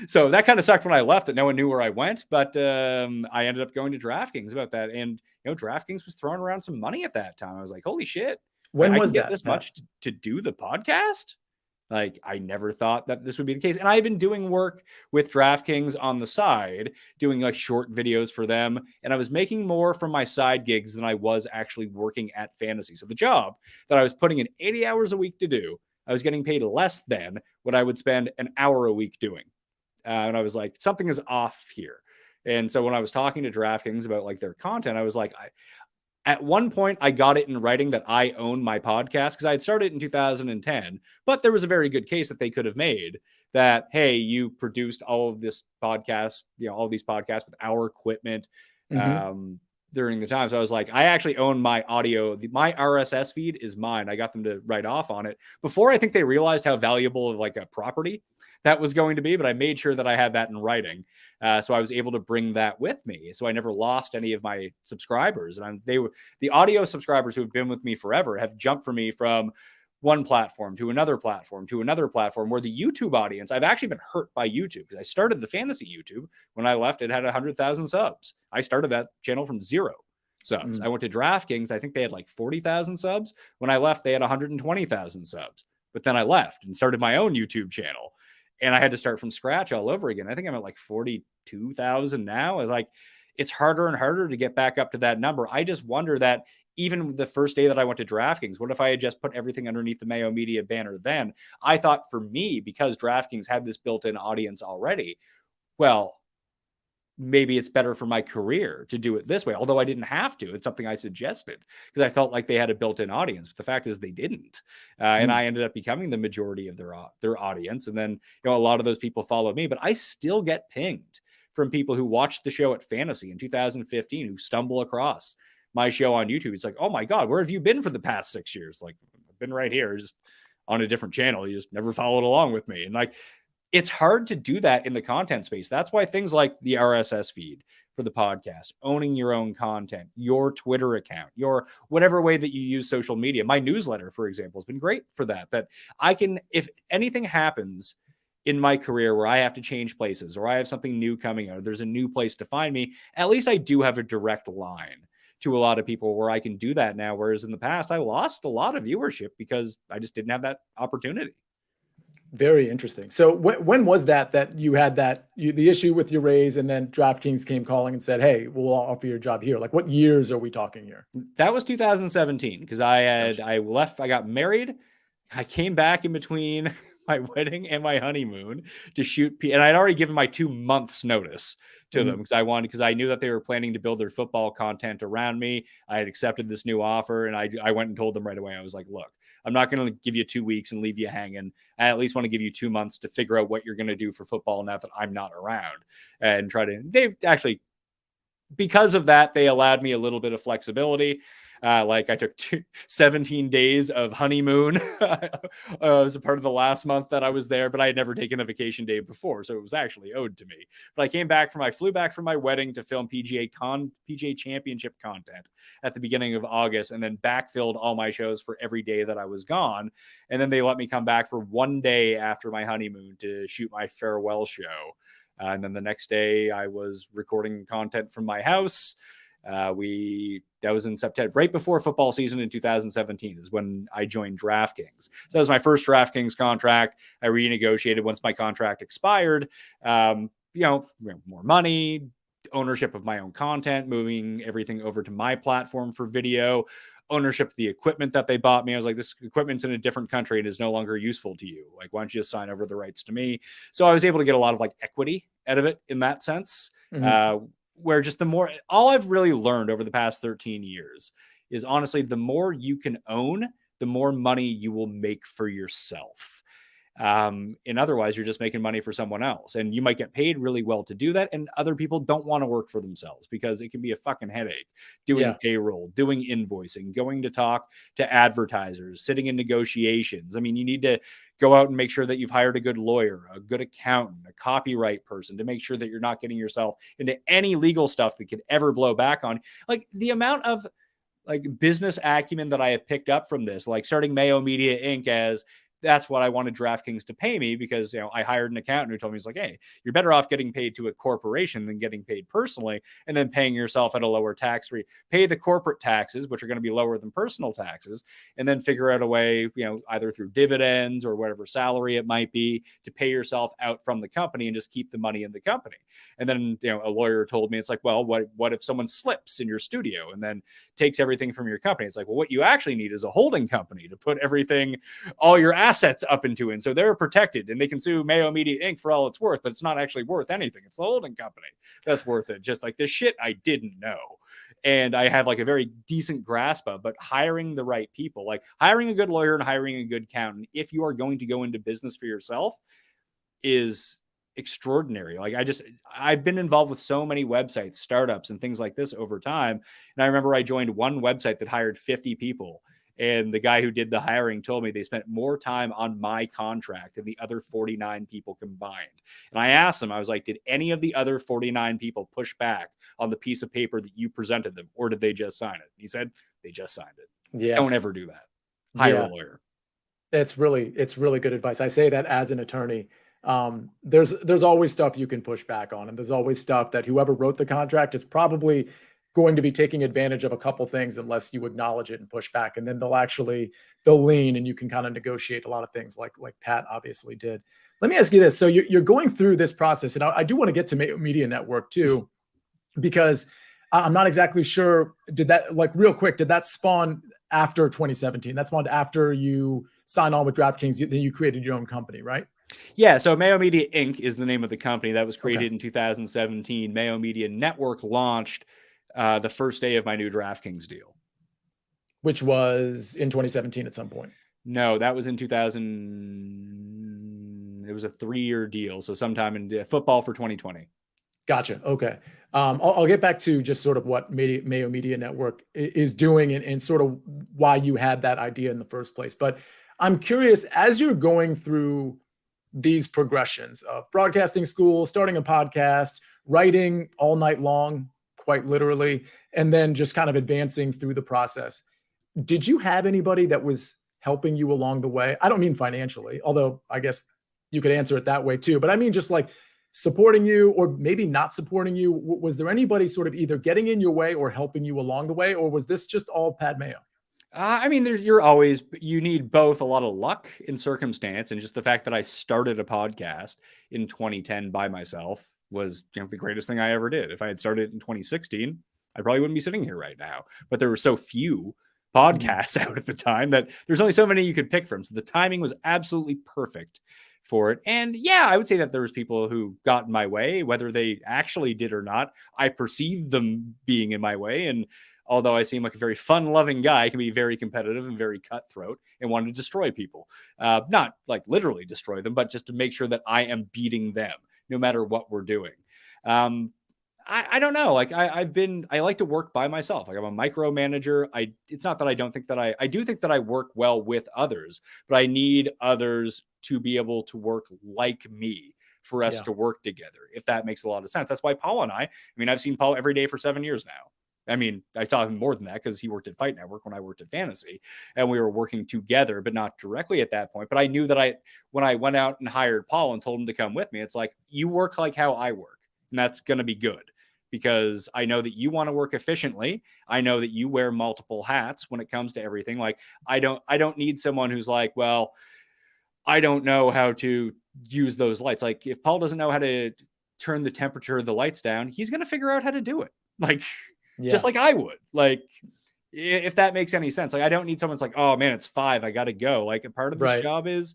So that kind of sucked when I left, that no one knew where I went, but I ended up going to DraftKings about that. And, DraftKings was throwing around some money at that time. I was like, holy shit. When was I get that, this Pat? much to do the podcast? Like, I never thought that this would be the case. And I've been doing work with DraftKings on the side, doing like short videos for them. And I was making more from my side gigs than I was actually working at Fantasy. So the job that I was putting in 80 hours a week to do, I was getting paid less than what I would spend an hour a week doing. And I was like, something is off here. And so when I was talking to DraftKings about like their content, I was like, at one point I got it in writing that I own my podcast, because I had started in 2010, but there was a very good case that they could have made that, hey, you produced all of this podcast, all these podcasts with our equipment during the time. So I was like, I actually own my audio. My RSS feed is mine. I got them to write off on it before I think they realized how valuable of like a property that was going to be, but I made sure that I had that in writing. So I was able to bring that with me. So I never lost any of my subscribers. And the audio subscribers who have been with me forever have jumped for me from one platform to another platform to another platform, where the YouTube audience, I've actually been hurt by YouTube, because I started the Fantasy YouTube. When I left, it had 100,000 subs. I started that channel from 0 subs. I went to DraftKings. I think they had like 40,000 subs. When I left, they had 120,000 subs. But then I left and started my own YouTube channel. And I had to start from scratch all over again. I think I'm at like 42,000 now. It's like, it's harder and harder to get back up to that number. I just wonder that even the first day that I went to DraftKings, what if I had just put everything underneath the Mayo Media banner then? I thought for me, because DraftKings had this built-in audience already, well, maybe it's better for my career to do it this way. Although I didn't have to. It's something I suggested because I felt like they had a built-in audience. But the fact is they didn't. And I ended up becoming the majority of their audience. And then, a lot of those people followed me. But I still get pinged from people who watched the show at Fantasy in 2015 who stumble across my show on YouTube. It's like, oh my God, where have you been for the past 6 years? Like, I've been right here, just on a different channel. You just never followed along with me. And like, it's hard to do that in the content space. That's why things like the RSS feed for the podcast, owning your own content, your Twitter account, your whatever way that you use social media. My newsletter, for example, has been great for that. That I can, if anything happens in my career where I have to change places, or I have something new coming out, or there's a new place to find me, at least I do have a direct line to a lot of people where I can do that now. Whereas in the past, I lost a lot of viewership because I just didn't have that opportunity. Very interesting. So when was that you had the issue with your raise, and then DraftKings came calling and said, hey, we'll offer your job here? Like, what years are we talking here? That was 2017, because I left, I got married. I came back in between my wedding and my honeymoon to shoot. And I'd already given my 2 months notice to them because I knew that they were planning to build their football content around me. I had accepted this new offer, and I went and told them right away. I was like, look, I'm not going to give you 2 weeks and leave you hanging. I at least want to give you 2 months to figure out what you're going to do for football now that I'm not around, and they've actually, because of that, they allowed me a little bit of flexibility. Like I took 17 days of honeymoon as a part of the last month that I was there, but I had never taken a vacation day before, so it was actually owed to me. But I flew back from my wedding to film PGA Championship content at the beginning of August, and then backfilled all my shows for every day that I was gone. And then they let me come back for 1 day after my honeymoon to shoot my farewell show. And then the next day I was recording content from my house. That was in September, right before football season in 2017 is when I joined DraftKings. So that was my first DraftKings contract. I renegotiated once my contract expired, more money, ownership of my own content, moving everything over to my platform for video, ownership of the equipment that they bought me. I was like, this equipment's in a different country and is no longer useful to you. Like, why don't you just sign over the rights to me? So I was able to get a lot of like equity out of it in that sense. Where just all I've really learned over the past 13 years is honestly, the more you can own, the more money you will make for yourself. And otherwise you're just making money for someone else, and you might get paid really well to do that. And other people don't want to work for themselves because it can be a fucking headache doing payroll, doing invoicing, going to talk to advertisers, sitting in negotiations. I mean, you need to go out and make sure that you've hired a good lawyer, a good accountant, a copyright person to make sure that you're not getting yourself into any legal stuff that could ever blow back on. Like the amount of like business acumen that I have picked up from this, like starting Mayo Media Inc. as that's what I wanted DraftKings to pay me, because, I hired an accountant who told me, he's like, hey, you're better off getting paid to a corporation than getting paid personally, and then paying yourself at a lower tax rate. Pay the corporate taxes, which are going to be lower than personal taxes, and then figure out a way, either through dividends or whatever salary it might be, to pay yourself out from the company and just keep the money in the company. And then, a lawyer told me, it's like, well, what if someone slips in your studio and then takes everything from your company? It's like, well, what you actually need is a holding company to put everything, all your assets up into, and so they're protected and they can sue Mayo Media Inc. for all it's worth, but it's not actually worth anything. It's the holding company that's worth it. Just like this shit I didn't know. And I have like a very decent grasp of, but hiring the right people, like hiring a good lawyer and hiring a good accountant, if you are going to go into business for yourself, is extraordinary. Like I've been involved with so many websites, startups, and things like this over time. And I remember I joined one website that hired 50 people. And the guy who did the hiring told me they spent more time on my contract than the other 49 people combined. And I asked him, I was like, did any of the other 49 people push back on the piece of paper that you presented them, or did they just sign it? He said, they just signed it. Yeah. Don't ever do that. Hire a lawyer. It's really good advice. I say that as an attorney. There's always stuff you can push back on, and there's always stuff that whoever wrote the contract is probably going to be taking advantage of a couple things unless you acknowledge it and push back. And then they'll lean, and you can kind of negotiate a lot of things like Pat obviously did. Let me ask you this. So you're going through this process, and I do want to get to Media Network too, because I'm not exactly sure. Did that spawn after 2017? That spawned after you signed on with DraftKings, then you created your own company, right? Yeah, so Mayo Media Inc. is the name of the company that was created in 2017. Mayo Media Network launched the first day of my new DraftKings deal. Which was in 2017 at some point. No, that was in 2000. It was a 3-year deal. So sometime in football for 2020. Gotcha. Okay. I'll get back to just sort of what Mayo Media Network is doing and sort of why you had that idea in the first place. But I'm curious, as you're going through these progressions of broadcasting school, starting a podcast, writing all night long, quite literally, and then just kind of advancing through the process, did you have anybody that was helping you along the way? I don't mean financially, although I guess you could answer it that way too, but I mean just like supporting you or maybe not supporting you. Was there anybody sort of either getting in your way or helping you along the way, or was this just all Pat Mayo? I mean, you need both a lot of luck in circumstance, and just the fact that I started a podcast in 2010 by myself was the greatest thing I ever did. If I had started in 2016, I probably wouldn't be sitting here right now. But there were so few podcasts out at the time that there's only so many you could pick from. So the timing was absolutely perfect for it. And yeah, I would say that there was people who got in my way, whether they actually did or not. I perceived them being in my way. And although I seem like a very fun-loving guy, I can be very competitive and very cutthroat and want to destroy people. Not like literally destroy them, but just to make sure that I am beating them no matter what we're doing. I don't know. Like I like to work by myself. Like I'm a micromanager. It's not that I don't think that I do think that I work well with others, but I need others to be able to work like me for us to work together, if that makes a lot of sense. That's why Paul and I mean, I've seen Paul every day for 7 years now. I mean, I saw him more than that because he worked at Fight Network when I worked at Fantasy, and we were working together, but not directly at that point. But I knew that when I went out and hired Paul and told him to come with me, it's like, you work like how I work, and that's going to be good because I know that you want to work efficiently. I know that you wear multiple hats when it comes to everything. Like I don't need someone who's like, well, I don't know how to use those lights. Like if Paul doesn't know how to turn the temperature of the lights down, he's going to figure out how to do it. Like, just like I would. Like, if that makes any sense. Like, I don't need someone's like, oh man, it's 5, I got to go. Like, a part of this job is,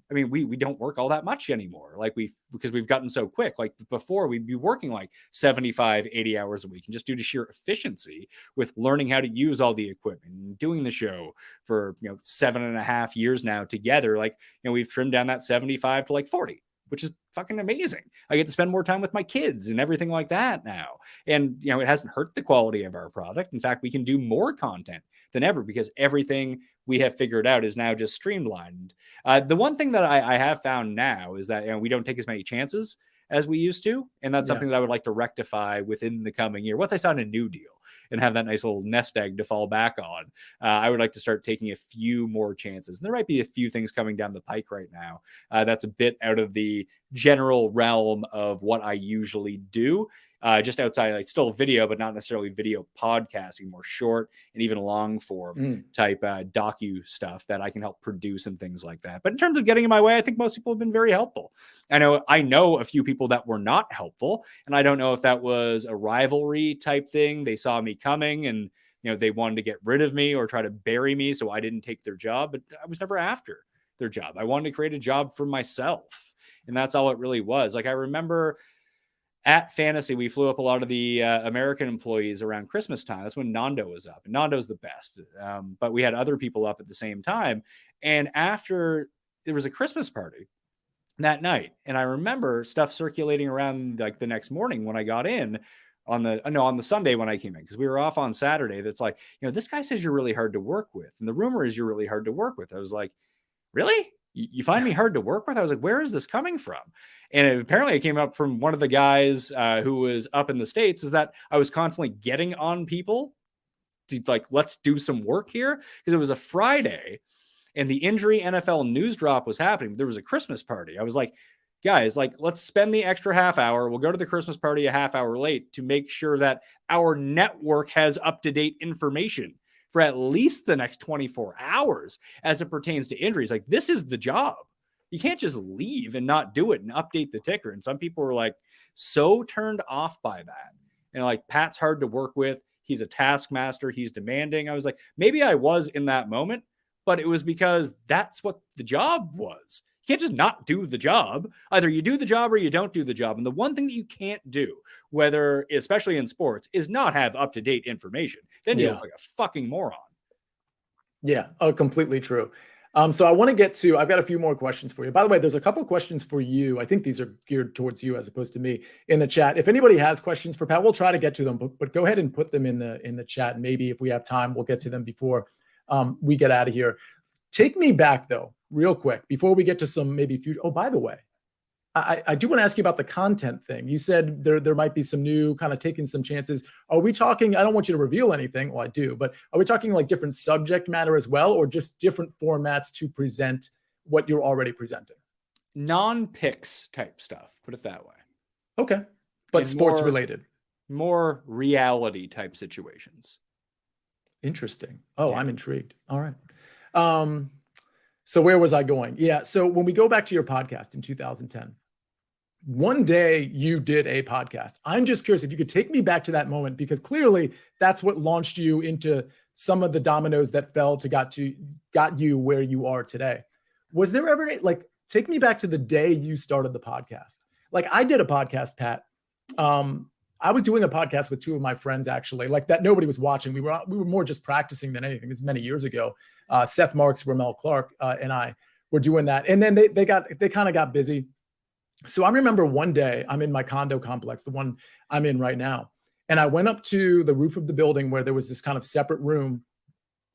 I mean, we don't work all that much anymore. Like because we've gotten so quick. Like before we'd be working like 75, 80 hours a week, and just due to sheer efficiency with learning how to use all the equipment and doing the show for, 7.5 years now together. Like, we've trimmed down that 75 to like 40, which is fucking amazing. I get to spend more time with my kids and everything like that now. And, it hasn't hurt the quality of our product. In fact, we can do more content than ever because everything we have figured out is now just streamlined. The one thing that I have found now is that we don't take as many chances as we used to. And that's something that I would like to rectify within the coming year. Once I sign a new deal and have that nice little nest egg to fall back on, I would like to start taking a few more chances. And there might be a few things coming down the pike right now. That's a bit out of the general realm of what I usually do. Just outside, like still video, but not necessarily video podcasting, more short and even long form type docu stuff that I can help produce and things like that. But in terms of getting in my way, I think most people have been very helpful. I know a few people that were not helpful, and I don't know if that was a rivalry type thing. They saw me coming and they wanted to get rid of me or try to bury me, so I didn't take their job. But I was never after their job. I wanted to create a job for myself, and that's all it really was. Like I remember at Fantasy, we flew up a lot of the American employees around Christmas time. That's when Nando was up, and Nando's the best. But we had other people up at the same time. And after there was a Christmas party that night, and I remember stuff circulating around like the next morning when I got in on the Sunday when I came in, because we were off on Saturday. That's like, this guy says you're really hard to work with, and the rumor is you're really hard to work with. I was like, really? You find me hard to work with? I was like, where is this coming from? And apparently it came up from one of the guys who was up in the States, is that I was constantly getting on people to like, let's do some work here. Because it was a Friday and the injury NFL news drop was happening. There was a Christmas party. I was like, guys, like, let's spend the extra half hour. We'll go to the Christmas party a half hour late to make sure that our network has up-to-date information for at least the next 24 hours as it pertains to injuries. Like, this is the job. You can't just leave and not do it and update the ticker. And some people were like so turned off by that. And like, Pat's hard to work with. He's a taskmaster. He's demanding. I was like, maybe I was in that moment, but it was because that's what the job was. You can't just not do the job. Either you do the job or you don't do the job. And the one thing that you can't do, whether, especially in sports, is not have up-to-date information. Then you look like a fucking moron. Yeah, completely true. So I want to get to, I've got a few more questions for you. By the way, there's a couple of questions for you. I think these are geared towards you as opposed to me in the chat. If anybody has questions for Pat, we'll try to get to them, but go ahead and put them in the chat. And maybe if we have time, we'll get to them before we get out of here. Take me back though, real quick, before we get to some maybe future. Oh, by the way, I do want to ask you about the content thing. You said there might be some new kind of taking some chances. Are we talking, I don't want you to reveal anything. Well, I do, but are we talking like different subject matter as well, or just different formats to present what you're already presenting? Non-picks type stuff, put it that way. Okay. But and sports related. More reality type situations. Interesting. Oh, yeah. I'm intrigued. All right. So where was I going? Yeah. So when we go back to your podcast in 2010, one day you did a podcast. I'm just curious if you could take me back to that moment, because clearly that's what launched you into some of the dominoes that fell to got you where you are today. Was there ever, like, take me back to the day you started the podcast? Like, I did a podcast, Pat. I was doing a podcast with two of my friends, actually, like that nobody was watching. We were more just practicing than anything. This is many years ago. Seth Marks, Ramel Clark, and I were doing that. And then they kind of got busy. So I remember one day I'm in my condo complex, the one I'm in right now. And I went up to the roof of the building where there was this kind of separate room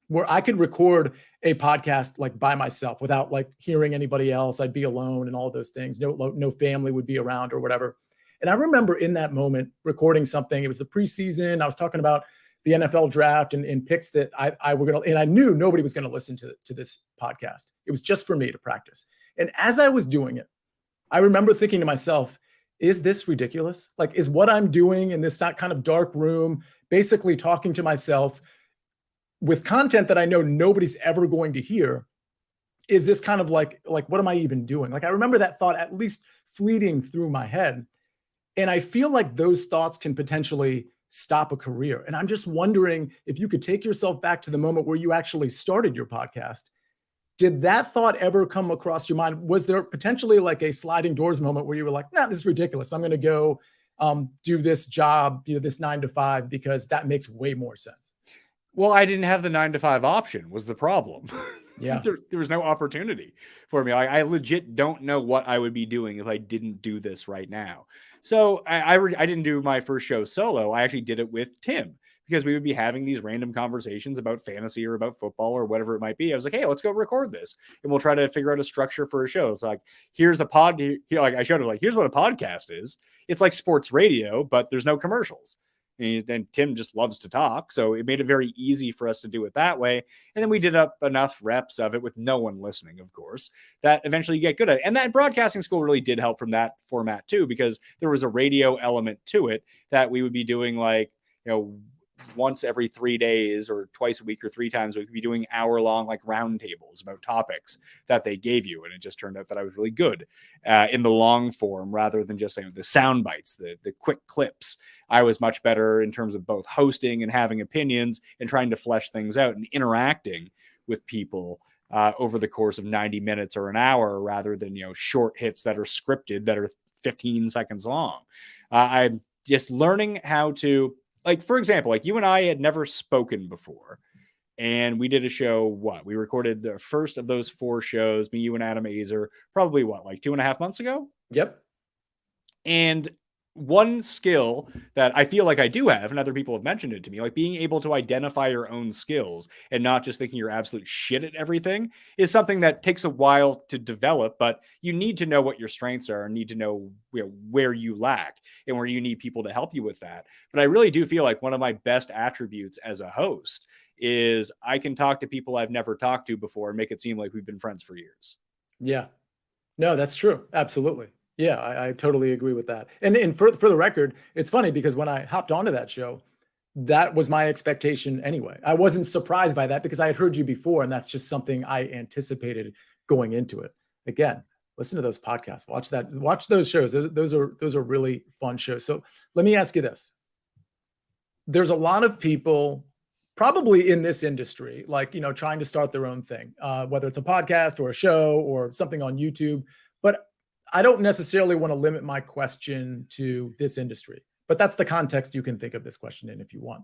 where I could record a podcast like by myself without like hearing anybody else. I'd be alone and all those things. No family would be around or whatever. And I remember in that moment recording something. It was the preseason. I was talking about the NFL draft and picks that I were going to, and I knew nobody was going to listen to this podcast. It was just for me to practice. And as I was doing it, I remember thinking to myself, is this ridiculous? Like, is what I'm doing in this kind of dark room, basically talking to myself with content that I know nobody's ever going to hear, is this kind of like, what am I even doing? Like, I remember that thought at least fleeting through my head. And I feel like those thoughts can potentially stop a career. And I'm just wondering if you could take yourself back to the moment where you actually started your podcast. Did that thought ever come across your mind? Was there potentially like a sliding doors moment where you were like, nah, this is ridiculous. I'm going to go do this job, this 9 to 5, because that makes way more sense. Well, I didn't have the 9 to 5 option was the problem. Yeah. There was no opportunity for me. I legit don't know what I would be doing if I didn't do this right now. So I didn't do my first show solo. I actually did it with Tim, because we would be having these random conversations about fantasy or about football or whatever it might be. I was like, hey, let's go record this and we'll try to figure out a structure for a show. It's like, here's a pod here. Like I showed him, like, here's what a podcast is. It's like sports radio, but there's no commercials. And Tim just loves to talk. So it made it very easy for us to do it that way. And then we did up enough reps of it with no one listening, of course, that eventually you get good at it. And that broadcasting school really did help from that format too, because there was a radio element to it that we would be doing, like, once every 3 days or twice a week or 3 times, we could be doing hour-long like roundtables about topics that they gave you. And it just turned out that I was really good in the long form rather than just the sound bites, the quick clips. I was much better in terms of both hosting and having opinions and trying to flesh things out and interacting with people over the course of 90 minutes or an hour, rather than, short hits that are scripted that are 15 seconds long. I'm just learning how to, like, for example, like you and I had never spoken before, and we did a show. We recorded the first of those 4 shows, me, you, and Adam Azer, probably like 2.5 months ago. Yep. And one skill that I feel like I do have, and other people have mentioned it to me, like being able to identify your own skills and not just thinking you're absolute shit at everything, is something that takes a while to develop, but you need to know what your strengths are and need to know, where you lack and where you need people to help you with that. But I really do feel like one of my best attributes as a host is I can talk to people I've never talked to before and make it seem like we've been friends for years. Yeah. No, that's true. Absolutely. Yeah, I totally agree with that. And for the record, it's funny because when I hopped onto that show, that was my expectation anyway. I wasn't surprised by that because I had heard you before, and that's just something I anticipated going into it. Again, listen to those podcasts, watch those shows. Those are really fun shows. So let me ask you this. There's a lot of people probably in this industry, like, trying to start their own thing, whether it's a podcast or a show or something on YouTube. But I don't necessarily want to limit my question to this industry, but that's the context you can think of this question in if you want.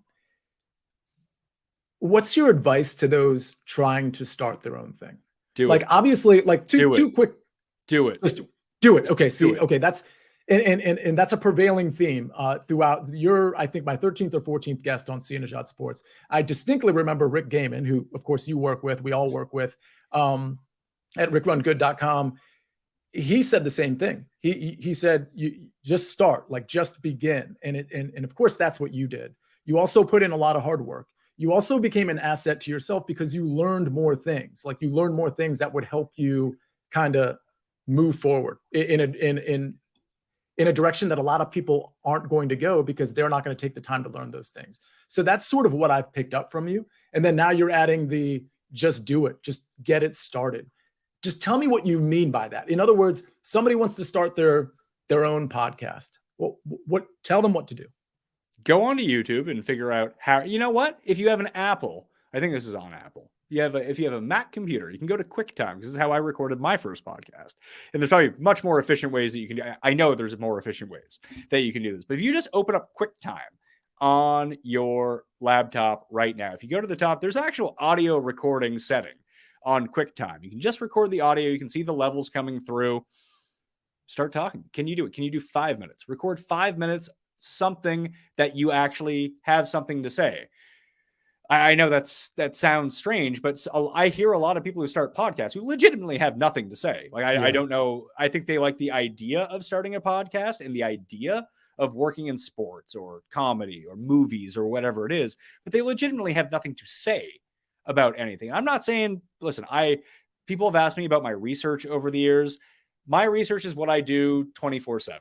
What's your advice to those trying to start their own thing? Obviously, like too quick. Do it. Just do it. Okay. See, okay. That's, and that's a prevailing theme throughout I think my 13th or 14th guest on Sia Nejad Sports. I distinctly remember Rick Gaiman, who of course you work with, we all work with, at rickrungood.com. He said the same thing. He said, you just start, like just begin. And of course that's what you did. You also put in a lot of hard work. You also became an asset to yourself because you learned more things. Like you learned more things that would help you kind of move forward in a direction that a lot of people aren't going to go because they're not going to take the time to learn those things. So that's sort of what I've picked up from you. And then now you're adding the just do it, just get it started. Just tell me what you mean by that. In other words, somebody wants to start their their own podcast? What tell them what to do. Go onto YouTube and figure out how, you know what? If you have an Apple, I think this is on Apple. If you have a Mac computer, you can go to QuickTime, because this is how I recorded my first podcast. And there's probably much more efficient ways that you can do. I know there's more efficient ways that you can do this. But if you just open up QuickTime on your laptop right now, if you go to the top, there's actual audio recording setting on QuickTime. You can just record the audio. You can see the levels coming through. Start talking. Can you do it? Can you do 5 minutes? Record 5 minutes, something that you actually have something to say. I know that sounds strange, but I hear a lot of people who start podcasts who legitimately have nothing to say. Like, I don't know. I think they like the idea of starting a podcast and the idea of working in sports or comedy or movies or whatever it is, but they legitimately have nothing to say about anything. I'm not saying, listen, people have asked me about my research over the years. My research is what I do 24/7.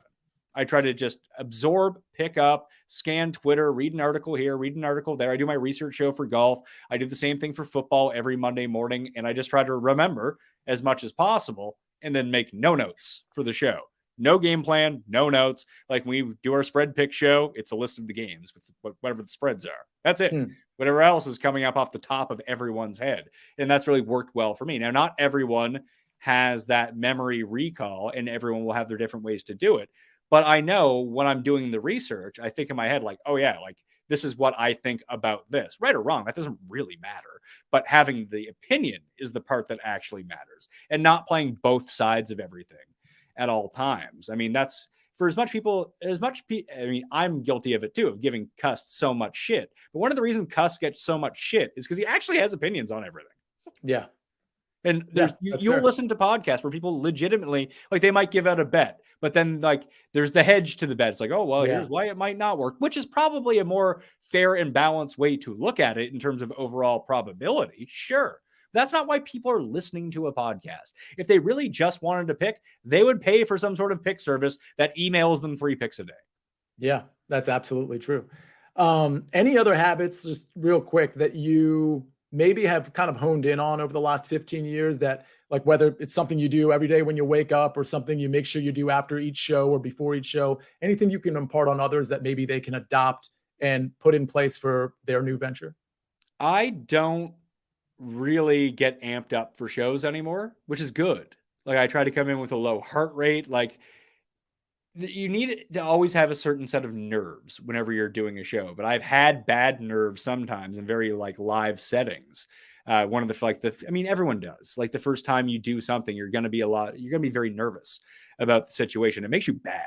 I try to just absorb, pick up, scan Twitter, read an article here, read an article there. I do my research show for golf. I do the same thing for football every Monday morning. And I just try to remember as much as possible and then make no notes for the show. No game plan, no notes. Like when we do our spread pick show, it's a list of the games with whatever the spreads are. That's it. Whatever else is coming up off the top of everyone's head. And that's really worked well for me. Now, not everyone has that memory recall and everyone will have their different ways to do it. But I know when I'm doing the research, I think in my head, like, oh yeah, like this is what I think about this. Right or wrong, that doesn't really matter. But having the opinion is the part that actually matters, and not playing both sides of everything at all times. I mean, that's for I'm guilty of it too, of giving Cuss so much shit. But one of the reasons Cuss gets so much shit is because he actually has opinions on everything. Yeah. And you'll listen to podcasts where people legitimately, like, they might give out a bet, but then like there's the hedge to the bet. It's like, oh, well, here's why it might not work, which is probably a more fair and balanced way to look at it in terms of overall probability. Sure. That's not why people are listening to a podcast. If they really just wanted to pick, they would pay for some sort of pick service that emails them 3 picks a day. Yeah, that's absolutely true. Any other habits, just real quick, that you maybe have kind of honed in on over the last 15 years, that, like, whether it's something you do every day when you wake up or something you make sure you do after each show or before each show, anything you can impart on others that maybe they can adopt and put in place for their new venture? I don't really get amped up for shows anymore, which is good. Like, I try to come in with a low heart rate. Like, you need to always have a certain set of nerves whenever you're doing a show, but I've had bad nerves sometimes in very like live settings. Everyone does. Like, the first time you do something, you're going to be very nervous about the situation. It makes you bad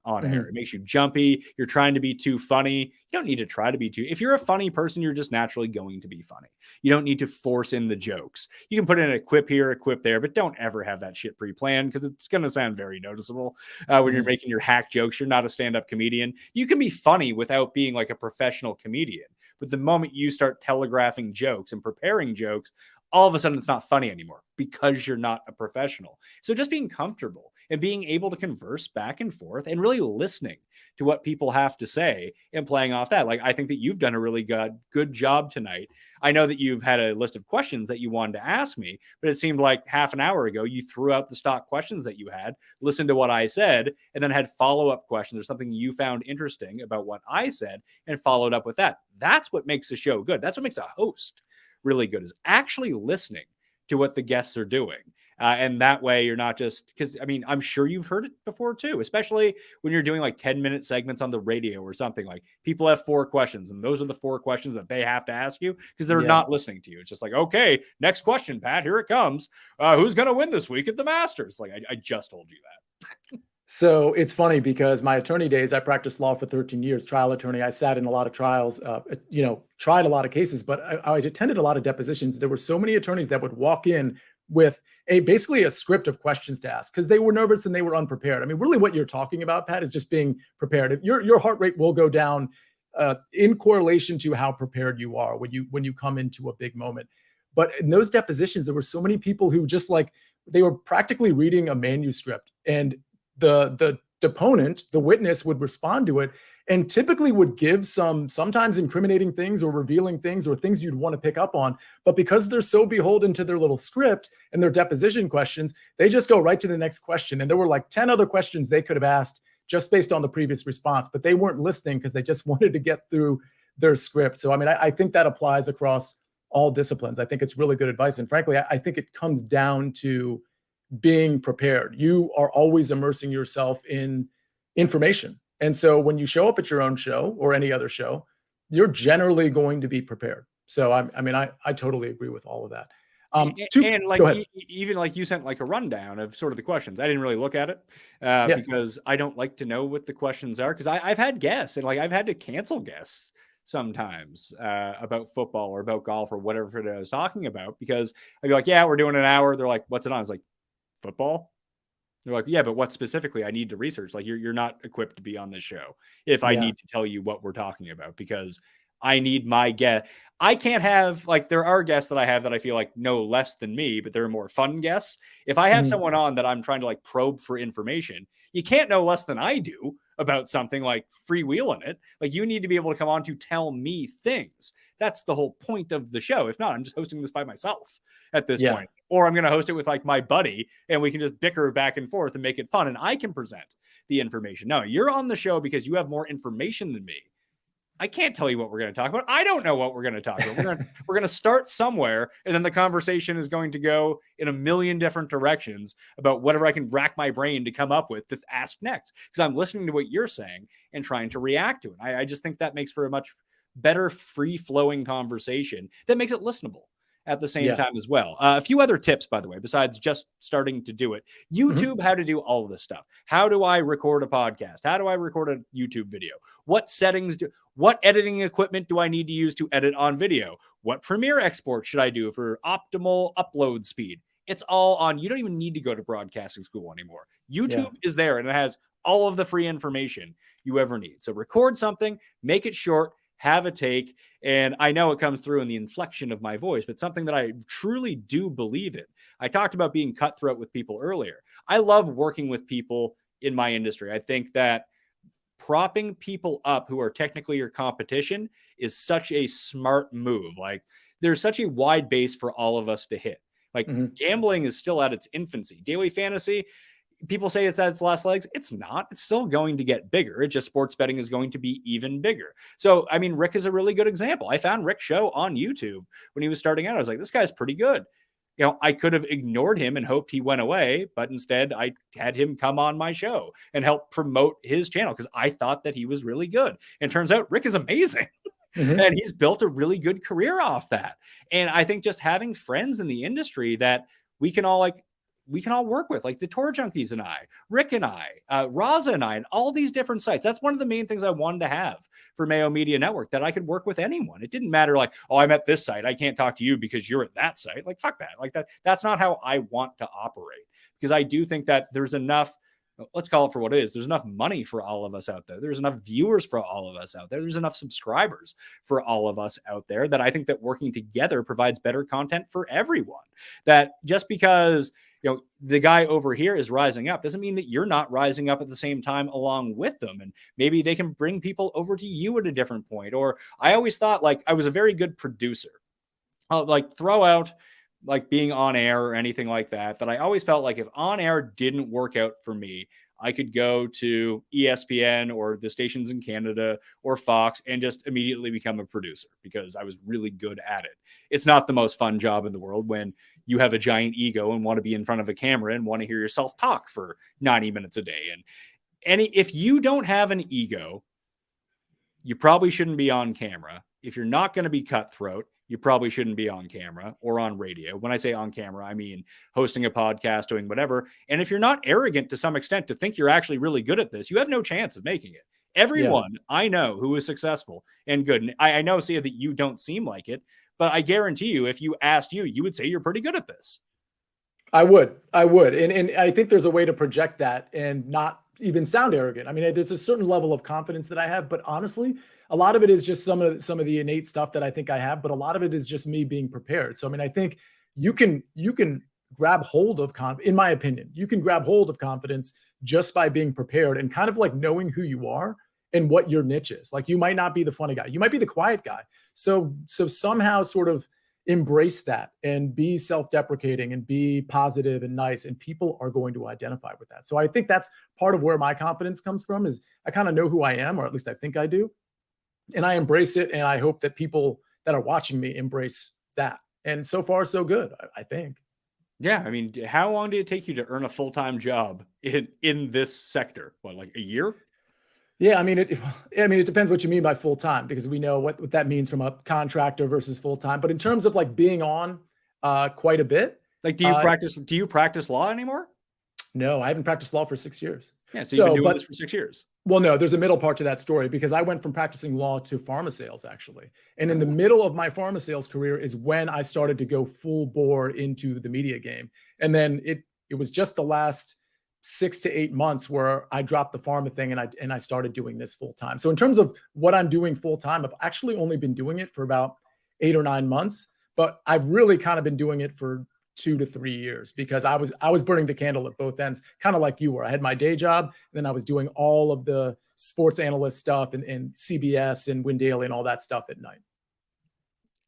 on air. It makes you jumpy. You're trying to be too funny. You don't need to try to be too. If you're a funny person, you're just naturally going to be funny. You don't need to force in the jokes. You can put in a quip here, a quip there, but don't ever have that shit pre-planned, because it's going to sound very noticeable when you're making your hack jokes. You're not a stand-up comedian. You can be funny without being like a professional comedian. But the moment you start telegraphing jokes and preparing jokes, all of a sudden it's not funny anymore because you're not a professional. So just being comfortable and being able to converse back and forth and really listening to what people have to say and playing off that. Like, I think that you've done a really good job tonight. I know that you've had a list of questions that you wanted to ask me, but it seemed like half an hour ago you threw out the stock questions that you had, listened to what I said, and then had follow-up questions or something you found interesting about what I said and followed up with that. That's what makes the show good. That's what makes a host really good, is actually listening to what the guests are doing. And that way you're not just, because I'm sure you've heard it before too, especially when you're doing like 10-minute segments on the radio or something. Like, people have 4 questions and those are the 4 questions that they have to ask you because they're not listening to you. It's just like, okay, next question, Pat, here it comes. Who's going to win this week at the Masters? Like, I just told you that. So it's funny because my attorney days, I practiced law for 13 years, trial attorney. I sat in a lot of trials, tried a lot of cases, but I attended a lot of depositions. There were so many attorneys that would walk in with basically a script of questions to ask because they were nervous and they were unprepared. I mean, really what you're talking about, Pat, is just being prepared. Your heart rate will go down in correlation to how prepared you are when you come into a big moment. But in those depositions, there were so many people who just they were practically reading a manuscript, and the deponent, the witness, would respond to it. and typically would give sometimes incriminating things or revealing things or things you'd want to pick up on. But because they're so beholden to their little script and their deposition questions, they just go right to the next question. And there were like 10 other questions they could have asked just based on the previous response, but they weren't listening because they just wanted to get through their script. So, I mean, I think that applies across all disciplines. I think it's really good advice. And frankly, I think it comes down to being prepared. You are always immersing yourself in information. And so when you show up at your own show or any other show, you're generally going to be prepared. So I totally agree with all of that. And like go ahead. even like you sent like a rundown of sort of the questions. I didn't really look at it Yeah. because I don't like to know what the questions are, because I've had guests and like I've had to cancel guests sometimes about football or about golf or whatever it is I was talking about, because I'd be like, yeah, we're doing an hour. They're like, what's it on? I was like, football. They're like, yeah, but what specifically? I need to research. Like, you're not equipped to be on this show if I need to tell you what we're talking about, because I need my guest. I can't have, like, there are guests that I have that I feel like know less than me, but they're more fun guests. If I have someone on that I'm trying to like probe for information, you can't know less than I do about something, like freewheeling it. Like, you need to be able to come on to tell me things. That's the whole point of the show. If not, I'm just hosting this by myself at this point. Or I'm going to host it with like my buddy and we can just bicker back and forth and make it fun and I can present the information. No, you're on the show because you have more information than me. I can't tell you what we're going to talk about. I don't know what we're going to talk about. We're going to start somewhere, and then the conversation is going to go in a million different directions about whatever I can rack my brain to come up with to ask next, because I'm listening to what you're saying and trying to react to it. I just think that makes for a much better free-flowing conversation that makes it listenable at the same time as well. A few other tips, by the way, besides just starting to do it. YouTube, how to do all of this stuff. How do I record a podcast? How do I record a YouTube video? What settings what editing equipment do I need to use to edit on video? What Premiere export should I do for optimal upload speed? It's all on. You don't even need to go to broadcasting school anymore. YouTube is there and it has all of the free information you ever need. So record something, make it short, have a take. And I know it comes through in the inflection of my voice, but something that I truly do believe in. I talked about being cutthroat with people earlier. I love working with people in my industry. I think that propping people up who are technically your competition is such a smart move. Like, there's such a wide base for all of us to hit. Like, gambling is still at its infancy. Daily fantasy, people say it's at its last legs. It's not. It's still going to get bigger. It's just sports betting is going to be even bigger. So, I mean, Rick is a really good example. I found Rick's show on YouTube when he was starting out. I was like, this guy's pretty good. You know, I could have ignored him and hoped he went away, but instead I had him come on my show and help promote his channel because I thought that he was really good. And turns out Rick is amazing. And he's built a really good career off that. And I think just having friends in the industry that we can all work with, like the Tour Junkies and I, Rick and I, Raza and I, and all these different sites. That's one of the main things I wanted to have for Mayo Media Network, that I could work with anyone. It didn't matter like, oh, I'm at this site, I can't talk to you because you're at that site. Like, fuck that. Like that's not how I want to operate, because I do think that there's enough, let's call it for what it is. There's enough money for all of us out there. There's enough viewers for all of us out there. There's enough subscribers for all of us out there that I think that working together provides better content for everyone. That just because, you know, the guy over here is rising up doesn't mean that you're not rising up at the same time along with them. And maybe they can bring people over to you at a different point. Or I always thought like I was a very good producer. I'll like throw out like being on air or anything like that. But I always felt like if on air didn't work out for me, I could go to ESPN or the stations in Canada or Fox and just immediately become a producer because I was really good at it. It's not the most fun job in the world when you have a giant ego and want to be in front of a camera and want to hear yourself talk for 90 minutes a day. And if you don't have an ego, you probably shouldn't be on camera. If you're not going to be cutthroat, you probably shouldn't be on camera or on radio. When I say on camera, I mean hosting a podcast, doing whatever. And if you're not arrogant to some extent to think you're actually really good at this, you have no chance of making it. Everyone I know who is successful and good, and I know, Sia, that you don't seem like it, but I guarantee you, if you asked you would say you're pretty good at this. I would. And I think there's a way to project that and not even sound arrogant. I mean, there's a certain level of confidence that I have, but honestly, a lot of it is just some of the innate stuff that I think I have, but a lot of it is just me being prepared. So, I mean, I think you can grab hold of in my opinion, you can grab hold of confidence just by being prepared and kind of like knowing who you are and what your niche is. Like, you might not be the funny guy. You might be the quiet guy. So somehow sort of embrace that and be self-deprecating and be positive and nice, and people are going to identify with that. So I think that's part of where my confidence comes from, is I kind of know who I am, or at least I think I do. And I embrace it. And I hope that people that are watching me embrace that. And so far, so good, I think. Yeah, I mean, how long did it take you to earn a full-time job in this sector? What, like a year? Yeah, I mean, it depends what you mean by full time, because we know what that means from a contractor versus full time. But in terms of like being on quite a bit, Like, do you practice law anymore? no, I haven't practiced law for 6 years. Yeah, so you've been doing this for 6 years. Well, no, there's a middle part to that story, because I went from practicing law to pharma sales, actually. And in the middle of my pharma sales career is when I started to go full bore into the media game. And then it was just the last 6 to 8 months where I dropped the pharma thing and I started doing this full time. So in terms of what I'm doing full time, I've actually only been doing it for about 8 or 9 months, but I've really kind of been doing it for 2 to 3 years, because I was burning the candle at both ends, kind of like you were. I had my day job, and then I was doing all of the sports analyst stuff and CBS and Win Daily and all that stuff at night.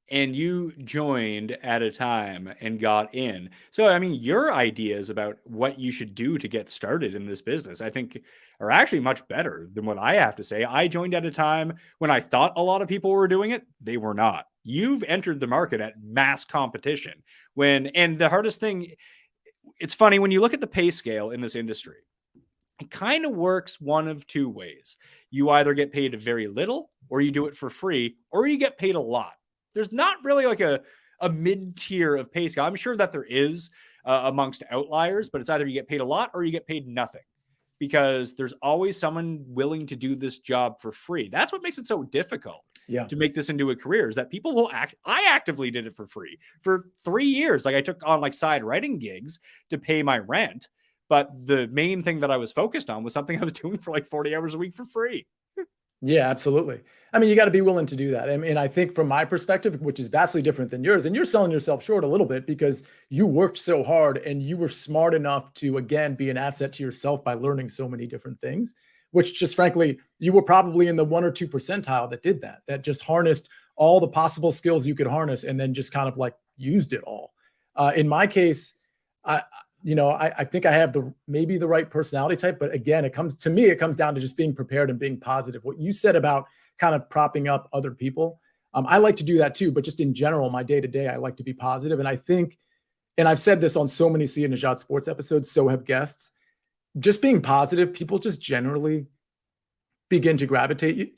And you joined at a time and got in. So, I mean, your ideas about what you should do to get started in this business, I think, are actually much better than what I have to say. I joined at a time when I thought a lot of people were doing it. They were not. You've entered the market at mass competition. And the hardest thing, it's funny, when you look at the pay scale in this industry, it kind of works one of two ways. You either get paid very little, or you do it for free, or you get paid a lot. There's not really like a mid-tier of pay scale. I'm sure that there is amongst outliers, but it's either you get paid a lot or you get paid nothing, because there's always someone willing to do this job for free. That's what makes it so difficult to make this into a career, is that people will I actively did it for free for 3 years. Like, I took on like side writing gigs to pay my rent, but the main thing that I was focused on was something I was doing for like 40 hours a week for free. Yeah, absolutely. I mean, you got to be willing to do that. I mean, I think from my perspective, which is vastly different than yours, and you're selling yourself short a little bit because you worked so hard and you were smart enough to, again, be an asset to yourself by learning so many different things, which just frankly, you were probably in the 1 or 2 percentile that did that just harnessed all the possible skills you could harness and then just kind of like used it all. In my case, I think I have maybe the right personality type, but again, it comes down to just being prepared and being positive. What you said about kind of propping up other people, I like to do that too, but just in general, my day to day, I like to be positive. And I think, and I've said this on so many Sia Nejad Sports episodes, so have guests, just being positive, people just generally begin to gravitate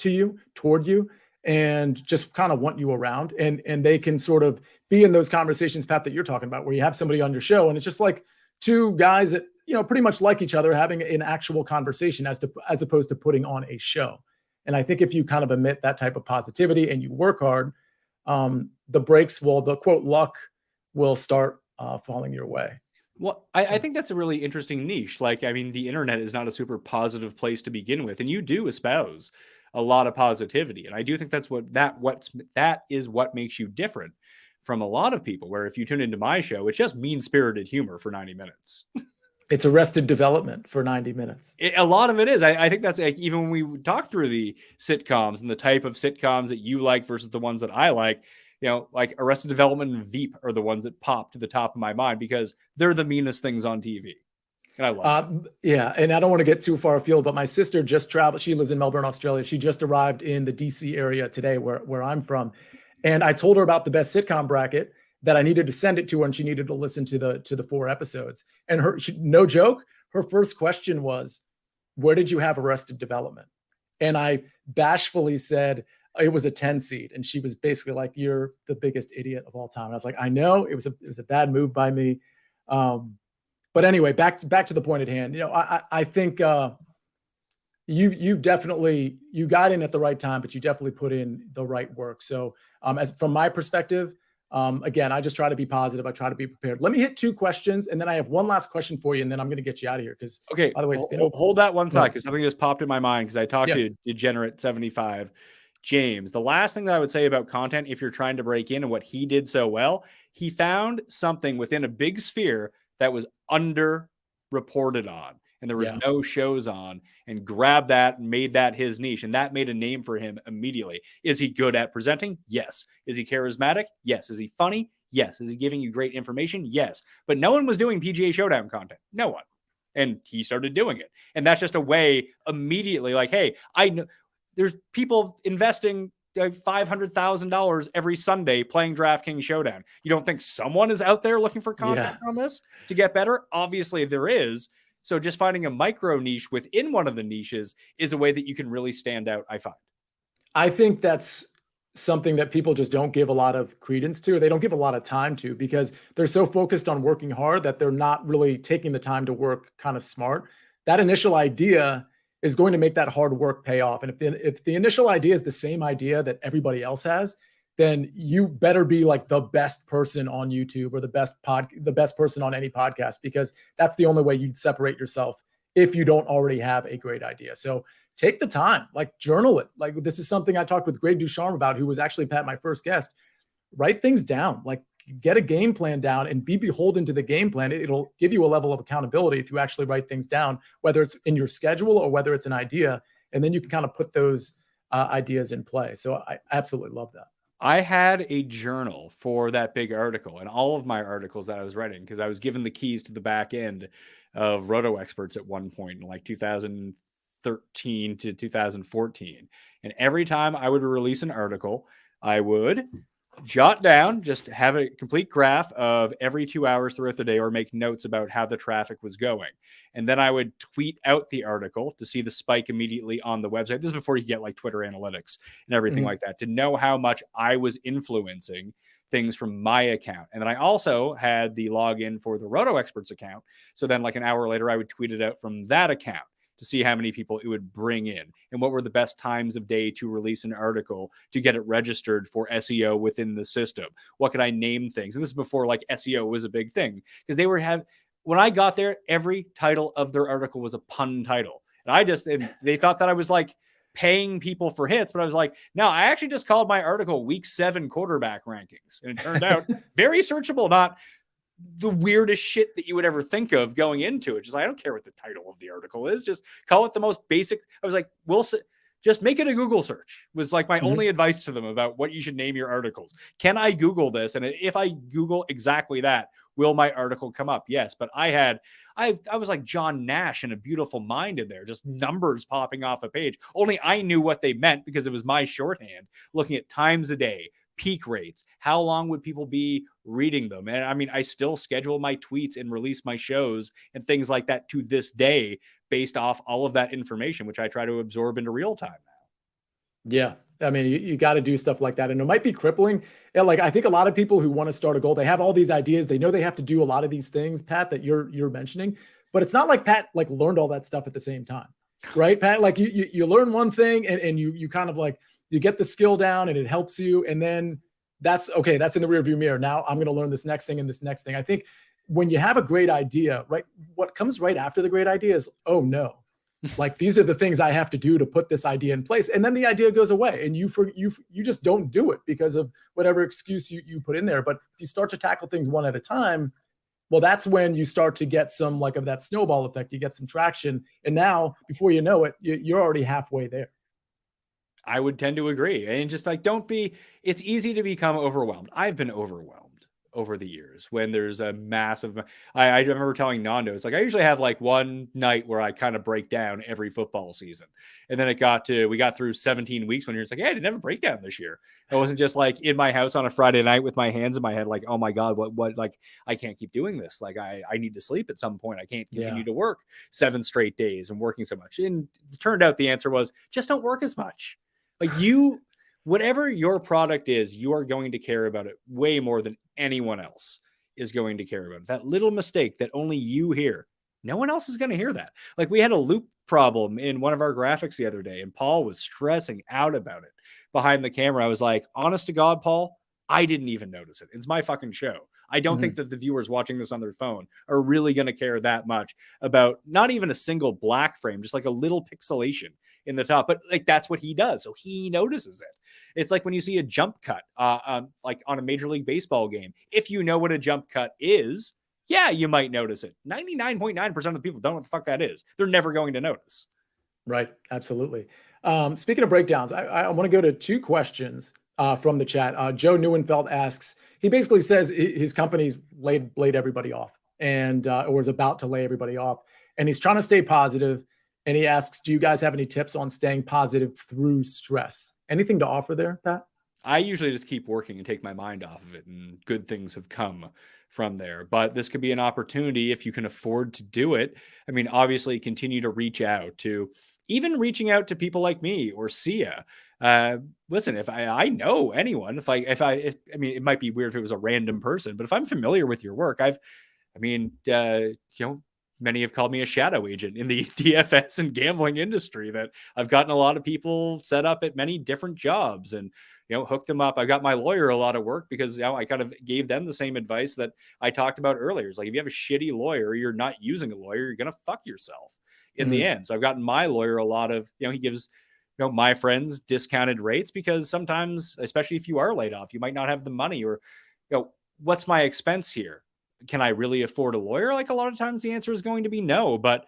toward you, and just kind of want you around. And they can sort of be in those conversations, Pat, that you're talking about, where you have somebody on your show and it's just like two guys that, pretty much like each other, having an actual conversation as opposed to putting on a show. And I think if you kind of emit that type of positivity and you work hard, the quote luck will start falling your way. Well, I think that's a really interesting niche. Like, I mean, the internet is not a super positive place to begin with, and you do espouse a lot of positivity. And I do think that is what makes you different from a lot of people, where if you tune into my show, it's just mean-spirited humor for 90 minutes. It's Arrested Development for 90 minutes. A lot of it is. I think that's like, even when we talk through the sitcoms and the type of sitcoms that you like versus the ones that I like, like Arrested Development and Veep are the ones that pop to the top of my mind because they're the meanest things on TV. And I love it. Yeah. And I don't want to get too far afield, but my sister just traveled. She lives in Melbourne, Australia. She just arrived in the DC area today where I'm from. And I told her about the best sitcom bracket that I needed to send it to her, and she needed to listen to the 4 episodes. And no joke, her first question was, where did you have Arrested Development? And I bashfully said, it was a 10 seed. And she was basically like, you're the biggest idiot of all time. And I was like, I know it was a bad move by me. But anyway, back to the point at hand. I think you got in at the right time, but you definitely put in the right work. So as from my perspective, again, I just try to be positive. I try to be prepared. Let me hit 2 questions, and then I have one last question for you, and then I'm going to get you out of here. Because okay, by the way, hold that one thought, because something just popped in my mind because I talked to Degenerate 75. James, the last thing that I would say about content, if you're trying to break in, and what he did so well, he found something within a big sphere that was underreported on. and there was Yeah. no shows on, and grabbed that and made that his niche. And that made a name for him immediately. Is he good at presenting? Yes. Is he charismatic? Yes. Is he funny? Yes. Is he giving you great information? Yes. But no one was doing PGA Showdown content. No one. And he started doing it. And that's just a way immediately, like, hey, I know there's people investing $500,000 every Sunday playing DraftKings Showdown. You don't think someone is out there looking for content on this to get better? Obviously there is. So just finding a micro niche within one of the niches is a way that you can really stand out, I find. I think that's something that people just don't give a lot of credence to. They don't give a lot of time to because they're so focused on working hard that they're not really taking the time to work kind of smart. That initial idea is going to make that hard work pay off. And if the initial idea is the same idea that everybody else has, then you better be like the best person on YouTube or the best person on any podcast, because that's the only way you'd separate yourself if you don't already have a great idea. So take the time, like journal it. Like this is something I talked with Greg Ducharme about, who was actually Pat, my first guest. Write things down, like get a game plan down and be beholden to the game plan. It'll give you a level of accountability if you actually write things down, whether it's in your schedule or whether it's an idea, and then you can kind of put those ideas in play. So I absolutely love that. I had a journal for that big article and all of my articles that I was writing, because I was given the keys to the back end of Roto Experts at one point in like 2013 to 2014. And every time I would release an article, I would jot down, just have a complete graph of every 2 hours throughout the day, or make notes about how the traffic was going. And then I would tweet out the article to see the spike immediately on the website. This is before you get like Twitter analytics and everything like that, to know how much I was influencing things from my account. And then I also had the login for the Roto Experts account. So then like an hour later, I would tweet it out from that account to see how many people it would bring in and what were the best times of day to release an article to get it registered for SEO within the system. What could I name things? And this is before like SEO was a big thing, because when I got there, every title of their article was a pun title. And they thought that I was like paying people for hits, but I was like, no, I actually just called my article Week 7 quarterback rankings. And it turned out very searchable, not the weirdest shit that you would ever think of going into it. Just, I don't care what the title of the article is. Just call it the most basic. I was like, just make it a Google search, was like my only advice to them about what you should name your articles. Can I Google this? And if I Google exactly that, will my article come up? Yes. But I was like John Nash in A Beautiful Mind in there, just numbers popping off a page. Only I knew what they meant because it was my shorthand, looking at times a day, peak rates, how long would people be reading them? And I mean, I still schedule my tweets and release my shows and things like that to this day based off all of that information, which I try to absorb into real time now. Yeah. I mean, you got to do stuff like that. And it might be crippling. Yeah, like I think a lot of people who want to start a goal, they have all these ideas. They know they have to do a lot of these things, Pat, that you're mentioning, but it's not like Pat like learned all that stuff at the same time, right? Pat, like you learn one thing and you kind of like, you get the skill down and it helps you. And then that's okay. That's in the rearview mirror. Now I'm going to learn this next thing and this next thing. I think when you have a great idea, right, what comes right after the great idea is, oh no, like these are the things I have to do to put this idea in place. And then the idea goes away and you just don't do it because of whatever excuse you put in there. But if you start to tackle things one at a time, well, that's when you start to get some like of that snowball effect. You get some traction. And now before you know it, you're already halfway there. I would tend to agree. And just like, it's easy to become overwhelmed. I've been overwhelmed over the years when there's a massive, I remember telling Nando, it's like, I usually have like one night where I kind of break down every football season. And then we got through 17 weeks when you're just like, hey, I didn't have a breakdown this year. I wasn't just like in my house on a Friday night with my hands in my head, like, oh my God, what, like, I can't keep doing this. Like I need to sleep at some point. I can't continue to work 7 straight days and working so much. And it turned out the answer was just don't work as much. Like whatever your product is, you are going to care about it way more than anyone else is going to care about it. That little mistake that only you hear, no one else is going to hear that. Like we had a loop problem in one of our graphics the other day and Paul was stressing out about it behind the camera. I was like, honest to God, Paul, I didn't even notice it. It's my fucking show. I don't think that the viewers watching this on their phone are really going to care that much about not even a single black frame, just like a little pixelation in the top. But like that's what he does. So he notices it. It's like when you see a jump cut like on a Major League Baseball game. If you know what a jump cut is, yeah, you might notice it. 99.9% of the people don't know what the fuck that is. They're never going to notice. Right. Absolutely. Speaking of breakdowns, I want to go to two questions from the chat. Joe Neuenfeld asks, he basically says his company's laid everybody off and or is about to lay everybody off. And he's trying to stay positive. And he asks, do you guys have any tips on staying positive through stress? Anything to offer there, Pat? I usually just keep working and take my mind off of it, and good things have come from there. But this could be an opportunity if you can afford to do it. I mean, obviously, continue to reach out to, even reaching out to people like me or Sia. Listen, if I know anyone, I mean, it might be weird if it was a random person, but if I'm familiar with your work, many have called me a shadow agent in the DFS and gambling industry, that I've gotten a lot of people set up at many different jobs and, hooked them up. I got my lawyer a lot of work because, I kind of gave them the same advice that I talked about earlier. It's like, if you have a shitty lawyer, you're not using a lawyer, you're going to fuck yourself in the end. So I've gotten my lawyer a lot of, he gives, my friends discounted rates, because sometimes, especially if you are laid off, you might not have the money, or, what's my expense here? Can I really afford a lawyer? Like, a lot of times the answer is going to be no, but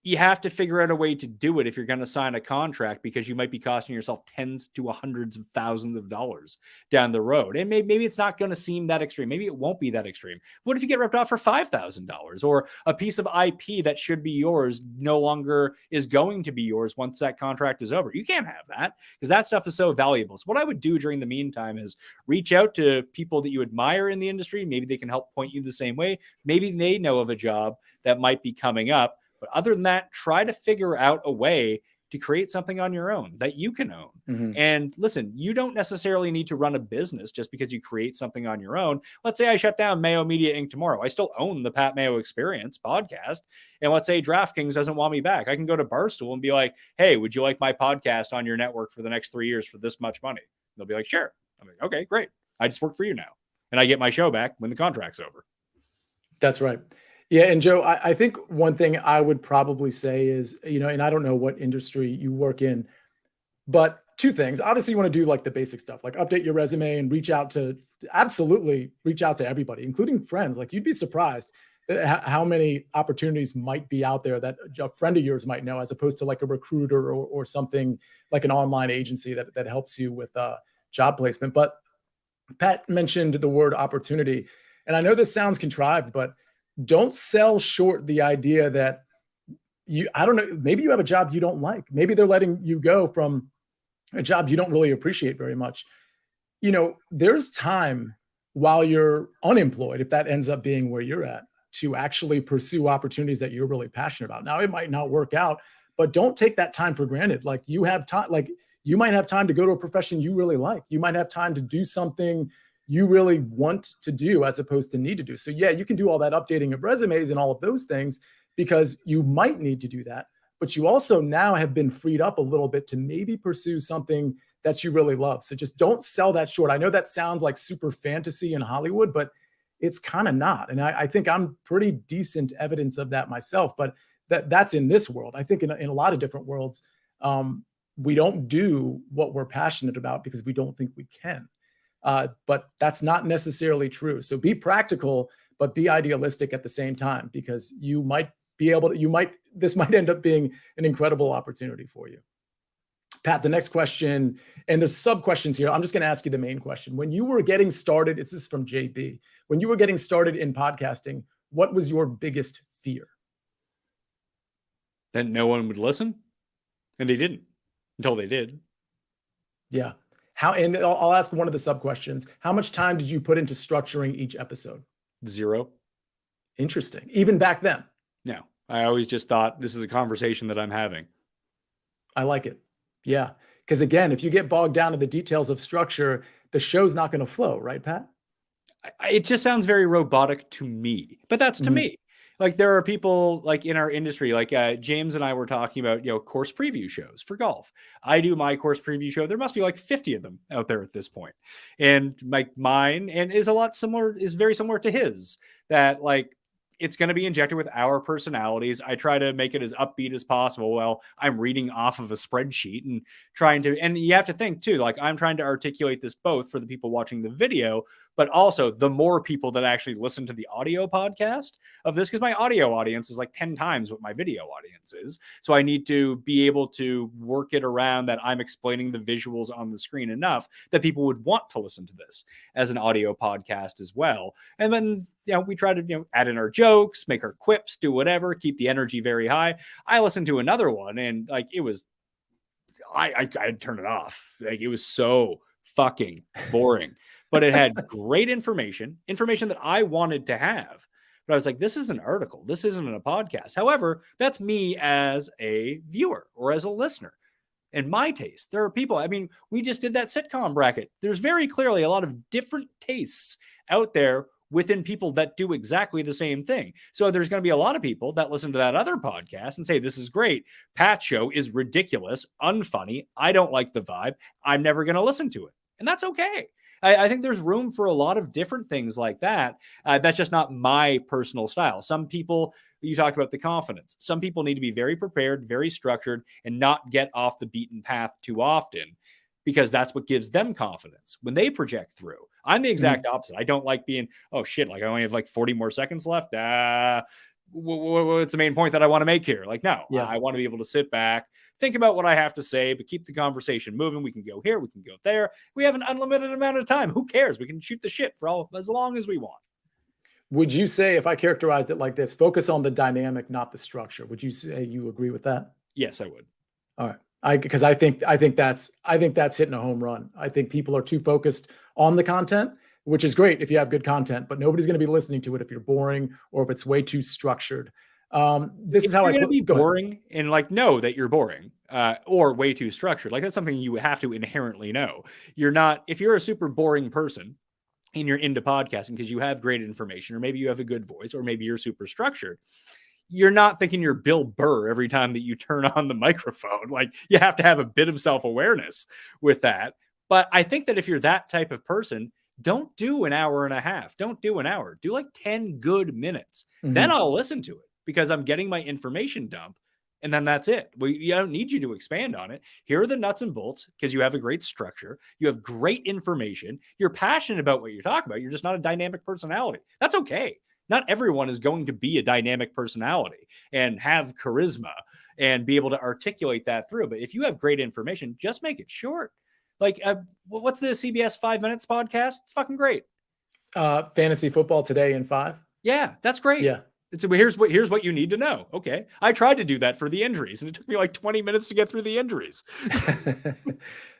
you have to figure out a way to do it if you're going to sign a contract, because you might be costing yourself tens to hundreds of thousands of dollars down the road. And maybe it's not going to seem that extreme. Maybe it won't be that extreme. What if you get ripped off for $5,000, or a piece of IP that should be yours no longer is going to be yours once that contract is over? You can't have that, because that stuff is so valuable. So what I would do during the meantime is reach out to people that you admire in the industry. Maybe they can help point you the same way. Maybe they know of a job that might be coming up. But other than that, try to figure out a way to create something on your own that you can own. And listen, you don't necessarily need to run a business just because you create something on your own. Let's say I shut down Mayo Media Inc. tomorrow. I still own the Pat Mayo Experience podcast. And let's say DraftKings doesn't want me back. I can go to Barstool and be like, hey, would you like my podcast on your network for the next 3 years for this much money? They'll be like, sure. I'm like, okay, great. I just work for you now. And I get my show back when the contract's over. That's right. Yeah. And Joe, I think one thing I would probably say is, and I don't know what industry you work in, but two things. Obviously, you want to do like the basic stuff, like update your resume and absolutely reach out to everybody, including friends. Like, you'd be surprised how many opportunities might be out there that a friend of yours might know, as opposed to like a recruiter or something like an online agency that helps you with job placement. But Pat mentioned the word opportunity. And I know this sounds contrived, but don't sell short the idea that I don't know, maybe you have a job you don't like. Maybe they're letting you go from a job you don't really appreciate very much. There's time while you're unemployed, if that ends up being where you're at, to actually pursue opportunities that you're really passionate about. Now, it might not work out, but don't take that time for granted. Like, you have time, like, you might have time to go to a profession you really like. You might have time to do something you really want to do as opposed to need to do. So yeah, you can do all that updating of resumes and all of those things, because you might need to do that. But you also now have been freed up a little bit to maybe pursue something that you really love. So just don't sell that short. I know that sounds like super fantasy in Hollywood, but it's kind of not. And I think I'm pretty decent evidence of that myself, but that's in this world. I think in a lot of different worlds, we don't do what we're passionate about because we don't think we can. But that's not necessarily true. So be practical, but be idealistic at the same time, because you might be able to, this might end up being an incredible opportunity for you. Pat, the next question, and there's sub questions here. I'm just going to ask you the main question. When you were getting started, this is from JB. When you were getting started in podcasting, what was your biggest fear? That no one would listen. And they didn't until they did. Yeah. And I'll ask one of the sub questions. How much time did you put into structuring each episode? 0. Interesting. Even back then? No, I always just thought, this is a conversation that I'm having. I like it. Yeah. Because again, if you get bogged down in the details of structure, the show's not going to flow, right, Pat? It just sounds very robotic to me, but that's to me. Like, there are people like in our industry, like James and I were talking about, course preview shows for golf. I do my course preview show. There must be like 50 of them out there at this point. And like mine, and is very similar to his, that like, it's going to be injected with our personalities. I try to make it as upbeat as possible while I'm reading off of a spreadsheet and and you have to think too, like, I'm trying to articulate this both for the people watching the video, but also the more people that actually listen to the audio podcast of this, because my audio audience is like 10 times what my video audience is. So I need to be able to work it around that I'm explaining the visuals on the screen enough that people would want to listen to this as an audio podcast as well. And then, we try to, add in our jokes, make our quips, do whatever, keep the energy very high. I listened to another one and like it was, I'd turn it off. Like it was so fucking boring, but it had great information that I wanted to have. But I was like, this is an article. This isn't a podcast. However, that's me as a viewer or as a listener. In my taste, there are people, I mean, we just did that sitcom bracket. There's very clearly a lot of different tastes out there within people that do exactly the same thing. So there's going to be a lot of people that listen to that other podcast and say, this is great. Pat's show is ridiculous, unfunny. I don't like the vibe. I'm never going to listen to it. And that's okay. I think there's room for a lot of different things like that. That's just not my personal style. Some people, you talked about the confidence. Some people need to be very prepared, very structured, and not get off the beaten path too often, because that's what gives them confidence when they project through. I'm the exact opposite. I don't like being, oh shit, like I only have like 40 more seconds left. What's the main point that I want to make here? Like, no, I want to be able to sit back, think about what I have to say, but keep the conversation moving. We can go here, we can go there. We have an unlimited amount of time. Who cares? We can shoot the shit for as long as we want. Would you say, if I characterized it like this, focus on the dynamic, not the structure? Would you say you agree with that? Yes, I would. All right. Because I think that's hitting a home run. I think people are too focused on the content, which is great if you have good content, but nobody's going to be listening to it if you're boring or if it's way too structured. This is how I'm going to be boring and like know that you're boring or way too structured. Like that's something you have to inherently know. You're not, if you're a super boring person and you're into podcasting because you have great information, or maybe you have a good voice, or maybe you're super structured, you're not thinking you're Bill Burr every time that you turn on the microphone. Like you have to have a bit of self-awareness with that. But I think that if you're that type of person, don't do an hour and a half. Don't do an hour. Do like 10 good minutes. Then I'll listen to it because I'm getting my information dump. And then that's it. I don't need you to expand on it. Here are the nuts and bolts because you have a great structure. You have great information. You're passionate about what you're talking about. You're just not a dynamic personality. That's okay. Not everyone is going to be a dynamic personality and have charisma and be able to articulate that through. But if you have great information, just make it short. Like, what's the CBS 5 Minutes podcast? It's fucking great. Fantasy football today in 5. Yeah, that's great. Yeah. Here's what you need to know. Okay. I tried to do that for the injuries and it took me like 20 minutes to get through the injuries.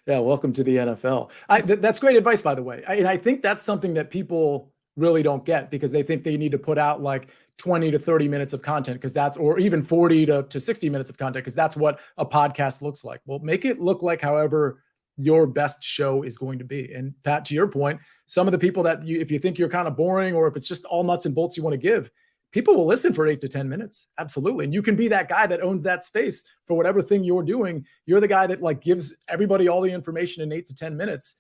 Yeah. Welcome to the NFL. That's great advice, by the way. And I think that's something that people really don't get because they think they need to put out like 20 to 30 minutes of content because that's, or even 40 to 60 minutes of content because that's what a podcast looks like. Well, make it look like however your best show is going to be. And Pat, to your point, some of the people that if you think you're kind of boring or if it's just all nuts and bolts you want to give, people will listen for 8 to 10 minutes. Absolutely. And you can be that guy that owns that space for whatever thing you're doing. You're the guy that like gives everybody all the information in 8 to 10 minutes.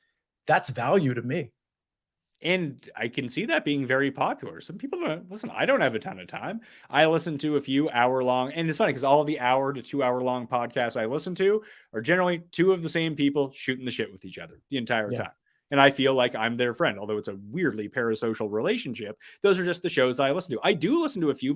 That's value to me. And I can see that being very popular. Some people don't listen. I don't have a ton of time. I listen to a few hour long, and it's funny because all of the hour to 2 hour long podcasts I listen to are generally two of the same people shooting the shit with each other the entire time. And I feel like I'm their friend, although it's a weirdly parasocial relationship. Those are just the shows that I listen to. I do listen to a few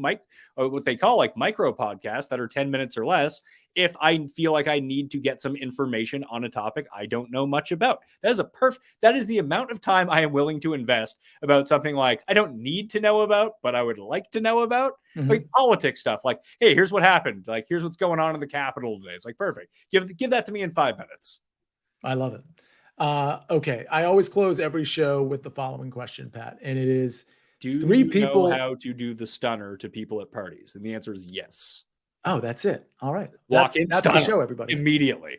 what they call like micro podcasts that are 10 minutes or less. If I feel like I need to get some information on a topic I don't know much about, that is the amount of time I am willing to invest about something like I don't need to know about, but I would like to know about, like politics stuff. Like, hey, here's what happened. Like, here's what's going on in the Capitol today. It's like, perfect. Give that to me in 5 minutes. I love it. Okay. I always close every show with the following question, Pat, and it is, do you know how to do the stunner to people at parties? And the answer is yes. Oh, that's it. All right. Walk in, that's the show, everybody. Immediately.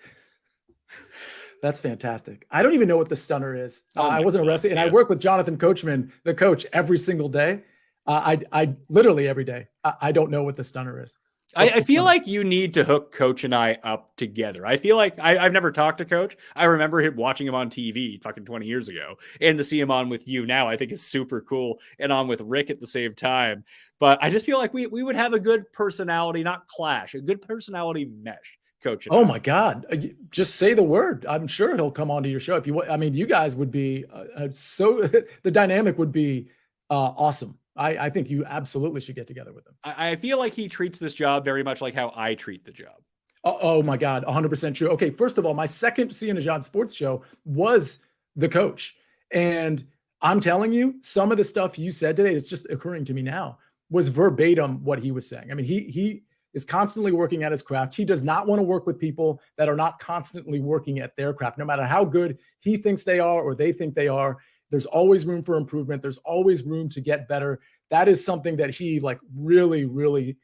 That's fantastic. I don't even know what the stunner is. I wasn't arrested, and I work with Jonathan Coachman, the coach, every single day. I literally every day. I don't know what the stunner is. I feel like you need to hook Coach and I up together. I feel like I've never talked to Coach. I remember watching him on TV fucking 20 years ago. And to see him on with you now, I think is super cool. And on with Rick at the same time. But I just feel like we would have a good personality, not clash, a good personality mesh. coaching. Oh my God. Just say the word. I'm sure he'll come onto your show. If you, I mean, you guys would be so, the dynamic would be awesome. I think you absolutely should get together with him. I feel like he treats this job very much like how I treat the job. Oh my God, 100% true. Okay, first of all, my second Sia Nejad Sports show was the coach. And I'm telling you, some of the stuff you said today, it's just occurring to me now, was verbatim what he was saying. I mean, he is constantly working at his craft. He does not want to work with people that are not constantly working at their craft, no matter how good he thinks they are or they think they are. There's always room for improvement. There's always room to get better. That is something that he like really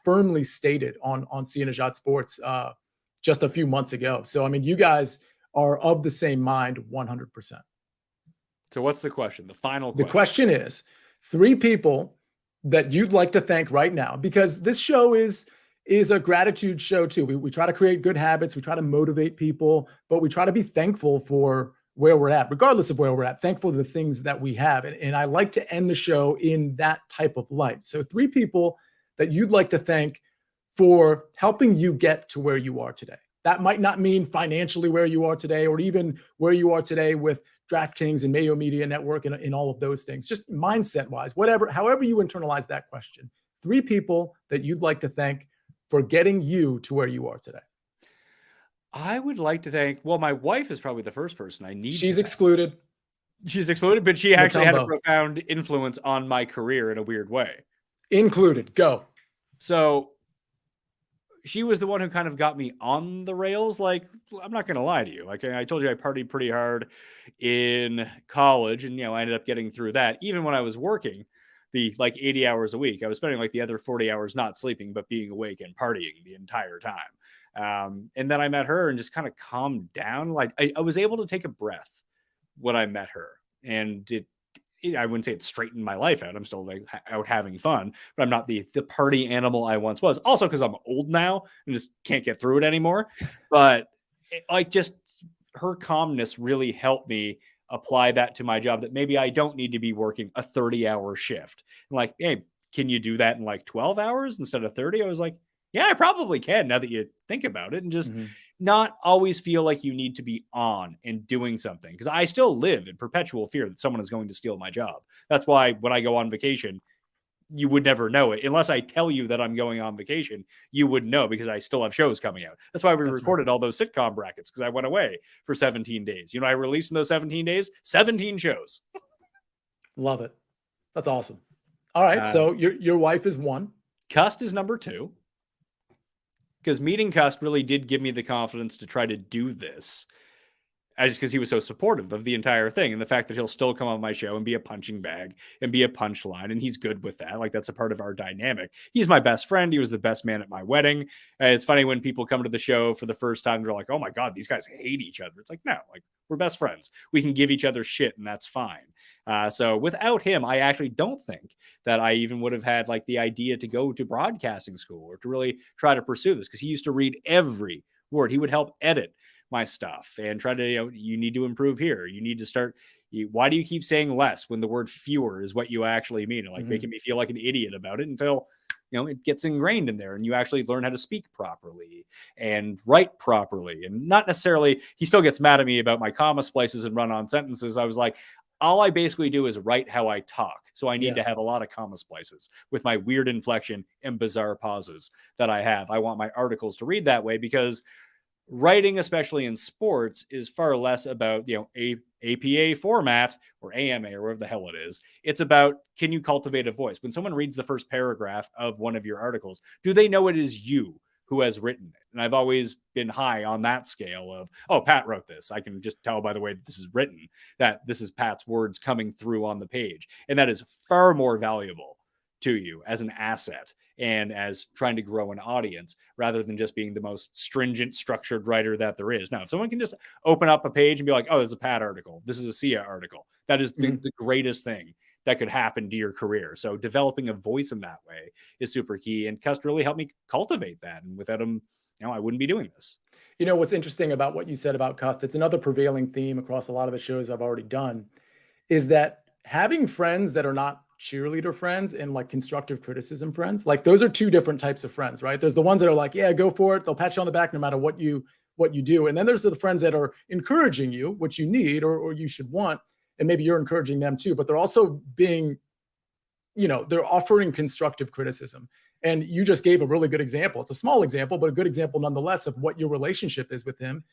firmly stated on Sia Nejad Sports just a few months ago. So, I mean, you guys are of the same mind 100%. So what's the question? The final question. The question is 3 people that you'd like to thank right now, because this show is a gratitude show too. We try to create good habits. We try to motivate people, but we try to be thankful for where we're at, regardless of where we're at, thankful for the things that we have. And I like to end the show in that type of light. So 3 people that you'd like to thank for helping you get to where you are today. That might not mean financially where you are today, or even where you are today with DraftKings and Mayo Media Network and all of those things, just mindset wise, however you internalize that question. 3 people that you'd like to thank for getting you to where you are today. I would like to thank, well, my wife is probably the first person I need. She's excluded. She's excluded, but she actually had a profound influence on my career in a weird way. Included. Go. So she was the one who kind of got me on the rails. Like, I'm not going to lie to you. Like I told you, I partied pretty hard in college, and, I ended up getting through that. Even when I was working the 80 hours a week, I was spending the other 40 hours not sleeping, but being awake and partying the entire time. And then I met her and just kind of calmed down. Like I was able to take a breath when I met her, and I wouldn't say it straightened my life out. I'm still out having fun, but I'm not the party animal I once was. Also, because I'm old now and just can't get through it anymore. But just her calmness really helped me apply that to my job, that maybe I don't need to be working a 30-hour shift. And hey, can you do that in 12 hours instead of 30? I was like, yeah, I probably can, now that you think about it, and just not always feel like you need to be on and doing something. Because I still live in perpetual fear that someone is going to steal my job. That's why when I go on vacation, you would never know it. Unless I tell you that I'm going on vacation, you would know, because I still have shows coming out. That's why we recorded all those sitcom brackets, because I went away for 17 days. I released in those 17 days, 17 shows. Love it. That's awesome. All right. So your wife is 1. Cust is number 2. Because meeting Cust really did give me the confidence to try to do this. Just because he was so supportive of the entire thing, and the fact that he'll still come on my show and be a punching bag and be a punchline, and he's good with that. That's a part of our dynamic. He's my best friend. He was the best man at my wedding. It's funny when people come to the show for the first time, they're like, "Oh my God, these guys hate each other." It's like, no, we're best friends. We can give each other shit, and that's fine. So without him, I actually don't think that I even would have had the idea to go to broadcasting school or to really try to pursue this, because he used to read every word. He would help edit my stuff and try to, you need to improve here. You need to start. Why do you keep saying less when the word fewer is what you actually mean? And making me feel like an idiot about it until, it gets ingrained in there and you actually learn how to speak properly and write properly. And not necessarily, he still gets mad at me about my comma splices and run on sentences. I was like, all I basically do is write how I talk. So I need to have a lot of comma splices with my weird inflection and bizarre pauses that I have. I want my articles to read that way, because writing, especially in sports, is far less about, APA format or AMA or whatever the hell it is. It's about, can you cultivate a voice? When someone reads the first paragraph of one of your articles, do they know it is you who has written it? And I've always been high on that scale of, oh, Pat wrote this. I can just tell by the way that this is written that this is Pat's words coming through on the page. And that is far more valuable to you as an asset and as trying to grow an audience, rather than just being the most stringent, structured writer that there is. Now, if someone can just open up a page and be like, oh, there's a Pat article, this is a Sia article, that is the greatest thing that could happen to your career. So developing a voice in that way is super key. And Cust really helped me cultivate that. And without him, I wouldn't be doing this. What's interesting about what you said about Cust, it's another prevailing theme across a lot of the shows I've already done, is that having friends that are not cheerleader friends and like constructive criticism friends. Like those are two different types of friends, right? There's the ones that are like, yeah, go for it. They'll pat you on the back no matter what you do. And then there's the friends that are encouraging you, which you need or you should want. And maybe you're encouraging them too, but they're also being, they're offering constructive criticism. And you just gave a really good example. It's a small example, but a good example nonetheless of what your relationship is with him,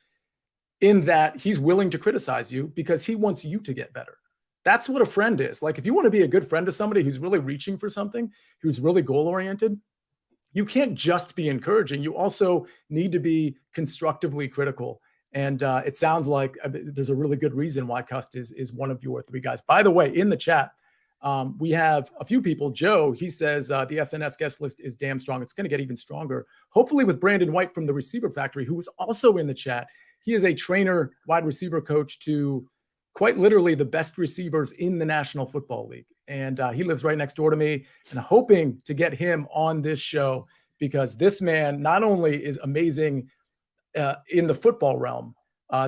in that he's willing to criticize you because he wants you to get better. That's what a friend is. Like if you want to be a good friend to somebody who's really reaching for something, who's really goal oriented, you can't just be encouraging. You also need to be constructively critical. And it sounds like there's a really good reason why Cust is one of your three guys. By the way, in the chat, we have a few people. Joe, he says the SNS guest list is damn strong. It's going to get even stronger, hopefully with Brandon White from the Receiver Factory, who was also in the chat. He is a trainer, wide receiver coach to quite literally the best receivers in the National Football League. And he lives right next door to me, and hoping to get him on this show because this man not only is amazing in the football realm,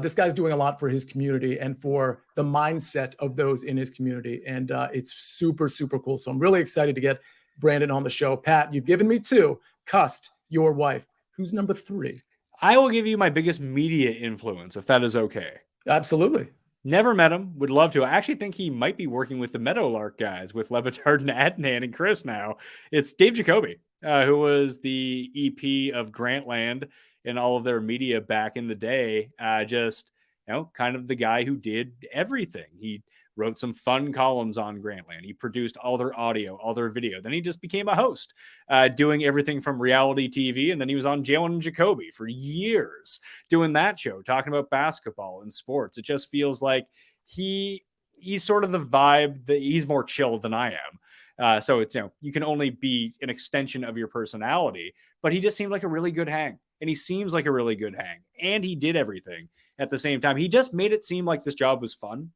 this guy's doing a lot for his community and for the mindset of those in his community. And it's super, super cool. So I'm really excited to get Brandon on the show. Pat, you've given me two. Cust, your wife. Who's number three? I will give you my biggest media influence, if that is okay. Absolutely. Never met him. Would love to. I actually think he might be working with the Meadowlark guys, with Levitard and Adnan and Chris now. It's Dave Jacoby, who was the EP of Grantland and all of their media back in the day. Kind of the guy who did everything. He wrote some fun columns on Grantland. He produced all their audio, all their video. Then he just became a host, doing everything from reality TV. And then he was on Jalen and Jacoby for years doing that show, talking about basketball and sports. It just feels like he's sort of the vibe that he's more chill than I am. So it's, you can only be an extension of your personality, but he just seemed like a really good hang. And he seems like a really good hang. And he did everything at the same time. He just made it seem like this job was fun.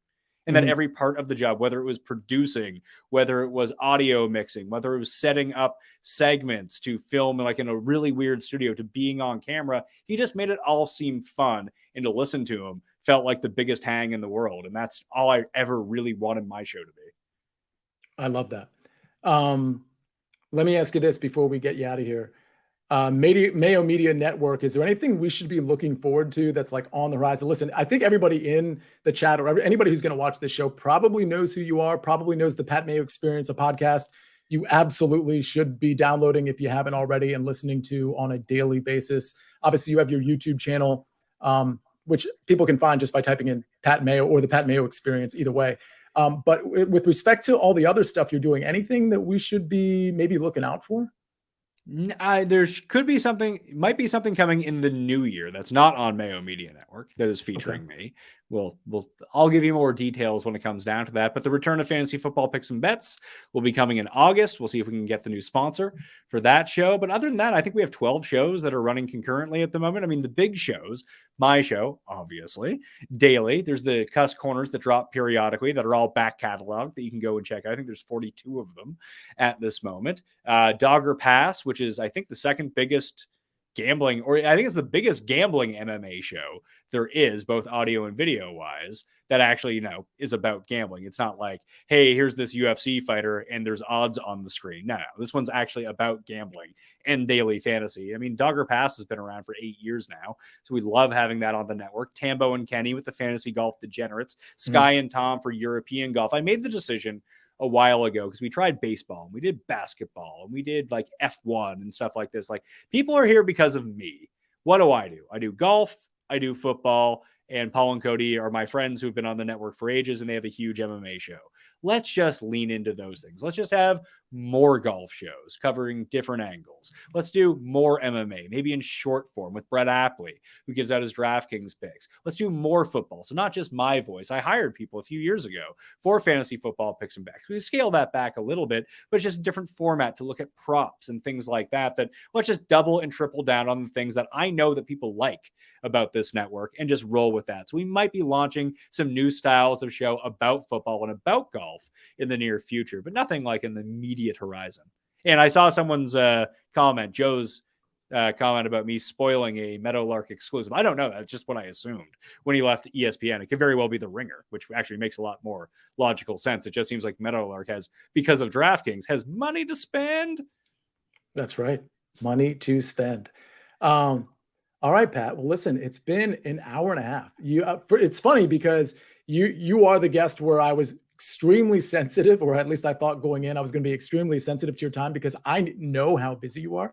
And that every part of the job, whether it was producing, whether it was audio mixing, whether it was setting up segments to film like in a really weird studio to being on camera, he just made it all seem fun. And to listen to him felt like the biggest hang in the world. And that's all I ever really wanted my show to be. I love that. Let me ask you this before we get you out of here. Mayo Media Network, is there anything we should be looking forward to that's like on the horizon? Listen, I think everybody in the chat or anybody who's going to watch this show probably knows who you are, probably knows the Pat Mayo Experience, a podcast you absolutely should be downloading if you haven't already and listening to on a daily basis. Obviously, you have your YouTube channel, which people can find just by typing in Pat Mayo or the Pat Mayo Experience, either way. But with respect to all the other stuff you're doing, anything that we should be maybe looking out for? There could be something, might be something coming in the new year that's not on Mayo Media Network that is featuring me. I'll give you more details when it comes down to that. But the return of Fantasy Football Picks and Bets will be coming in August. We'll see if we can get the new sponsor for that show. But other than that, I think we have 12 shows that are running concurrently at the moment. I mean, the big shows, my show, obviously, daily. There's the Cuss Corners that drop periodically that are all back catalog that you can go and check out. I think there's 42 of them at this moment. Dogger Pass, which is, I think, the second biggest gambling, or I think it's the biggest gambling MMA show there is, both audio and video wise, that actually, is about gambling. It's not like, hey, here's this UFC fighter and there's odds on the screen. No, this one's actually about gambling and daily fantasy. I mean, Dogger Pass has been around for 8 years now, so we love having that on the network. Tambo and Kenny with the Fantasy Golf Degenerates, Sky and Tom for European golf. I made the decision a while ago because we tried baseball and we did basketball and we did like F1 and stuff like this. Like, people are here because of me. What do? I do golf, I do football, and Paul and Cody are my friends who've been on the network for ages, and they have a huge MMA show. Let's just lean into those things. Let's just have more golf shows covering different angles. Let's do more MMA, maybe in short form with Brett Apley, who gives out his DraftKings picks. Let's do more football. So not just my voice. I hired people a few years ago for Fantasy Football Picks and Bets. We scale that back a little bit, but it's just a different format to look at props and things like that. That let's just double and triple down on the things that I know that people like about this network and just roll with that. So we might be launching some new styles of show about football and about golf in the near future, but nothing like in the immediate horizon. And I saw someone's comment, Joe's comment about me spoiling a Meadowlark exclusive. I don't know. That's just what I assumed when he left ESPN. It could very well be The Ringer, which actually makes a lot more logical sense. It just seems like Meadowlark has, because of DraftKings, has money to spend. That's right. Money to spend. All right, Pat. Well, listen, it's been an hour and a half. It's funny because you are the guest where I was extremely sensitive, or at least I thought going in I was going to be extremely sensitive to your time because I know how busy you are.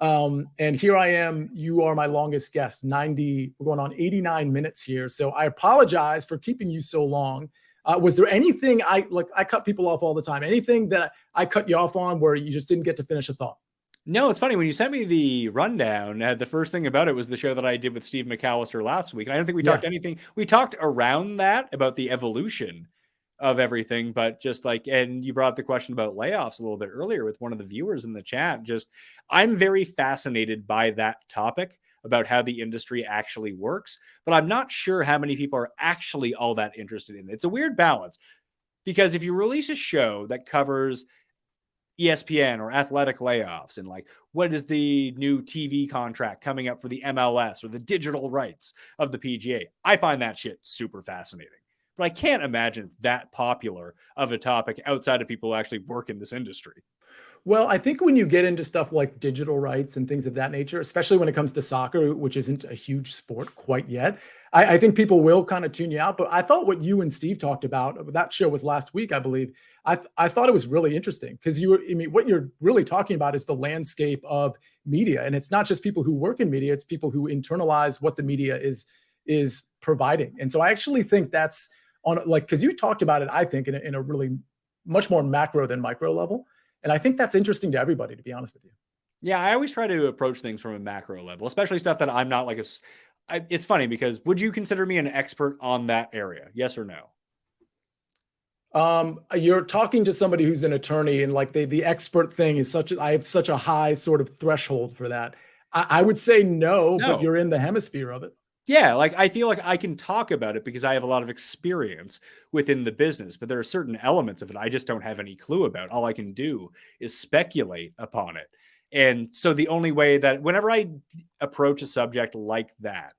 And here I am. You are my longest guest. We're going on 89 minutes here. So I apologize for keeping you so long. Was there anything I cut people off all the time? Anything that I cut you off on where you just didn't get to finish a thought? No, it's funny. When you sent me the rundown, the first thing about it was the show that I did with Steve McAllister last week. And I don't think we talked anything. We talked around that about the evolution of everything, but just like, and you brought the question about layoffs a little bit earlier with one of the viewers in the chat. Just, I'm very fascinated by that topic about how the industry actually works, but I'm not sure how many people are actually all that interested in it. It's a weird balance because if you release a show that covers ESPN or athletic layoffs and like what is the new TV contract coming up for the MLS or the digital rights of the PGA, I find that shit super fascinating. But I can't imagine it's that popular of a topic outside of people who actually work in this industry. Well, I think when you get into stuff like digital rights and things of that nature, especially when it comes to soccer, which isn't a huge sport quite yet, I think people will kind of tune you out. But I thought what you and Steve talked about, that show was last week, I believe. I thought it was really interesting because what you're really talking about is the landscape of media. And it's not just people who work in media, it's people who internalize what the media is providing. And so I actually think that's because you talked about it, I think, in a really much more macro than micro level. And I think that's interesting to everybody, to be honest with you. Yeah, I always try to approach things from a macro level, especially stuff that I'm not like it's funny because would you consider me an expert on that area? Yes or no? You're talking to somebody who's an attorney, and like the expert thing is I have such a high sort of threshold for that. I would say no, but you're in the hemisphere of it. Yeah, like I feel like I can talk about it because I have a lot of experience within the business, but there are certain elements of it I just don't have any clue about. All I can do is speculate upon it. And so the only way that whenever I approach a subject like that,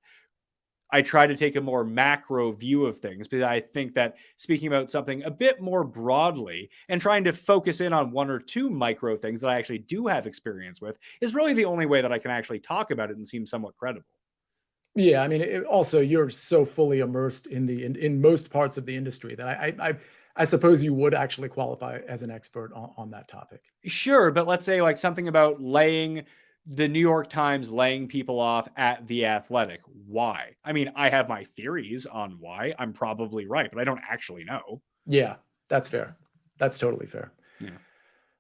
I try to take a more macro view of things because I think that speaking about something a bit more broadly and trying to focus in on one or two micro things that I actually do have experience with is really the only way that I can actually talk about it and seem somewhat credible. Yeah, I mean, also you're so fully immersed in most parts of the industry that I suppose you would actually qualify as an expert on that topic. Sure, but let's say like something about the New York Times laying people off at The Athletic. Why? I mean, I have my theories on why. I'm probably right, but I don't actually know. Yeah, that's fair. That's totally fair. Yeah.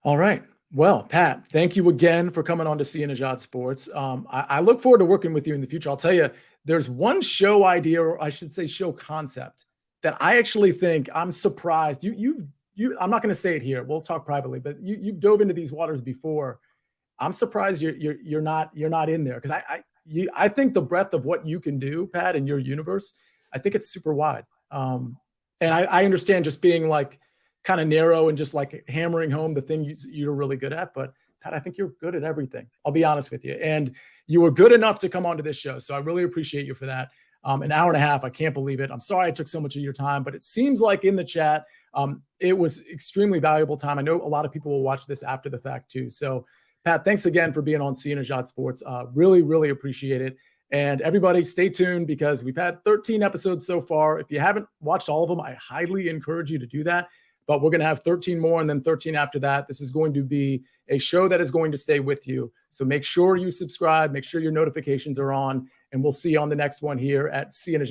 All right. Well, Pat, thank you again for coming on to Sia Nejad Sports. I look forward to working with you in the future. I'll tell you, there's one show idea, or I should say show concept, that I actually think I'm surprised. I'm not going to say it here. We'll talk privately, but you've dove into these waters before. I'm surprised you're not in there because I think the breadth of what you can do, Pat, in your universe, I think it's super wide. And I understand just being like kind of narrow and just like hammering home the thing you're really good at. But Pat, I think you're good at everything. I'll be honest with you. And you were good enough to come onto this show. So I really appreciate you for that. An hour and a half. I can't believe it. I'm sorry I took so much of your time, but it seems like in the chat, it was extremely valuable time. I know a lot of people will watch this after the fact too. So Pat, thanks again for being on Sia Nejad Sports. Really, really appreciate it. And everybody stay tuned because we've had 13 episodes so far. If you haven't watched all of them, I highly encourage you to do that. But we're going to have 13 more and then 13 after that. This is going to be a show that is going to stay with you. So make sure you subscribe, make sure your notifications are on, and we'll see you on the next one here at Sia Nejad.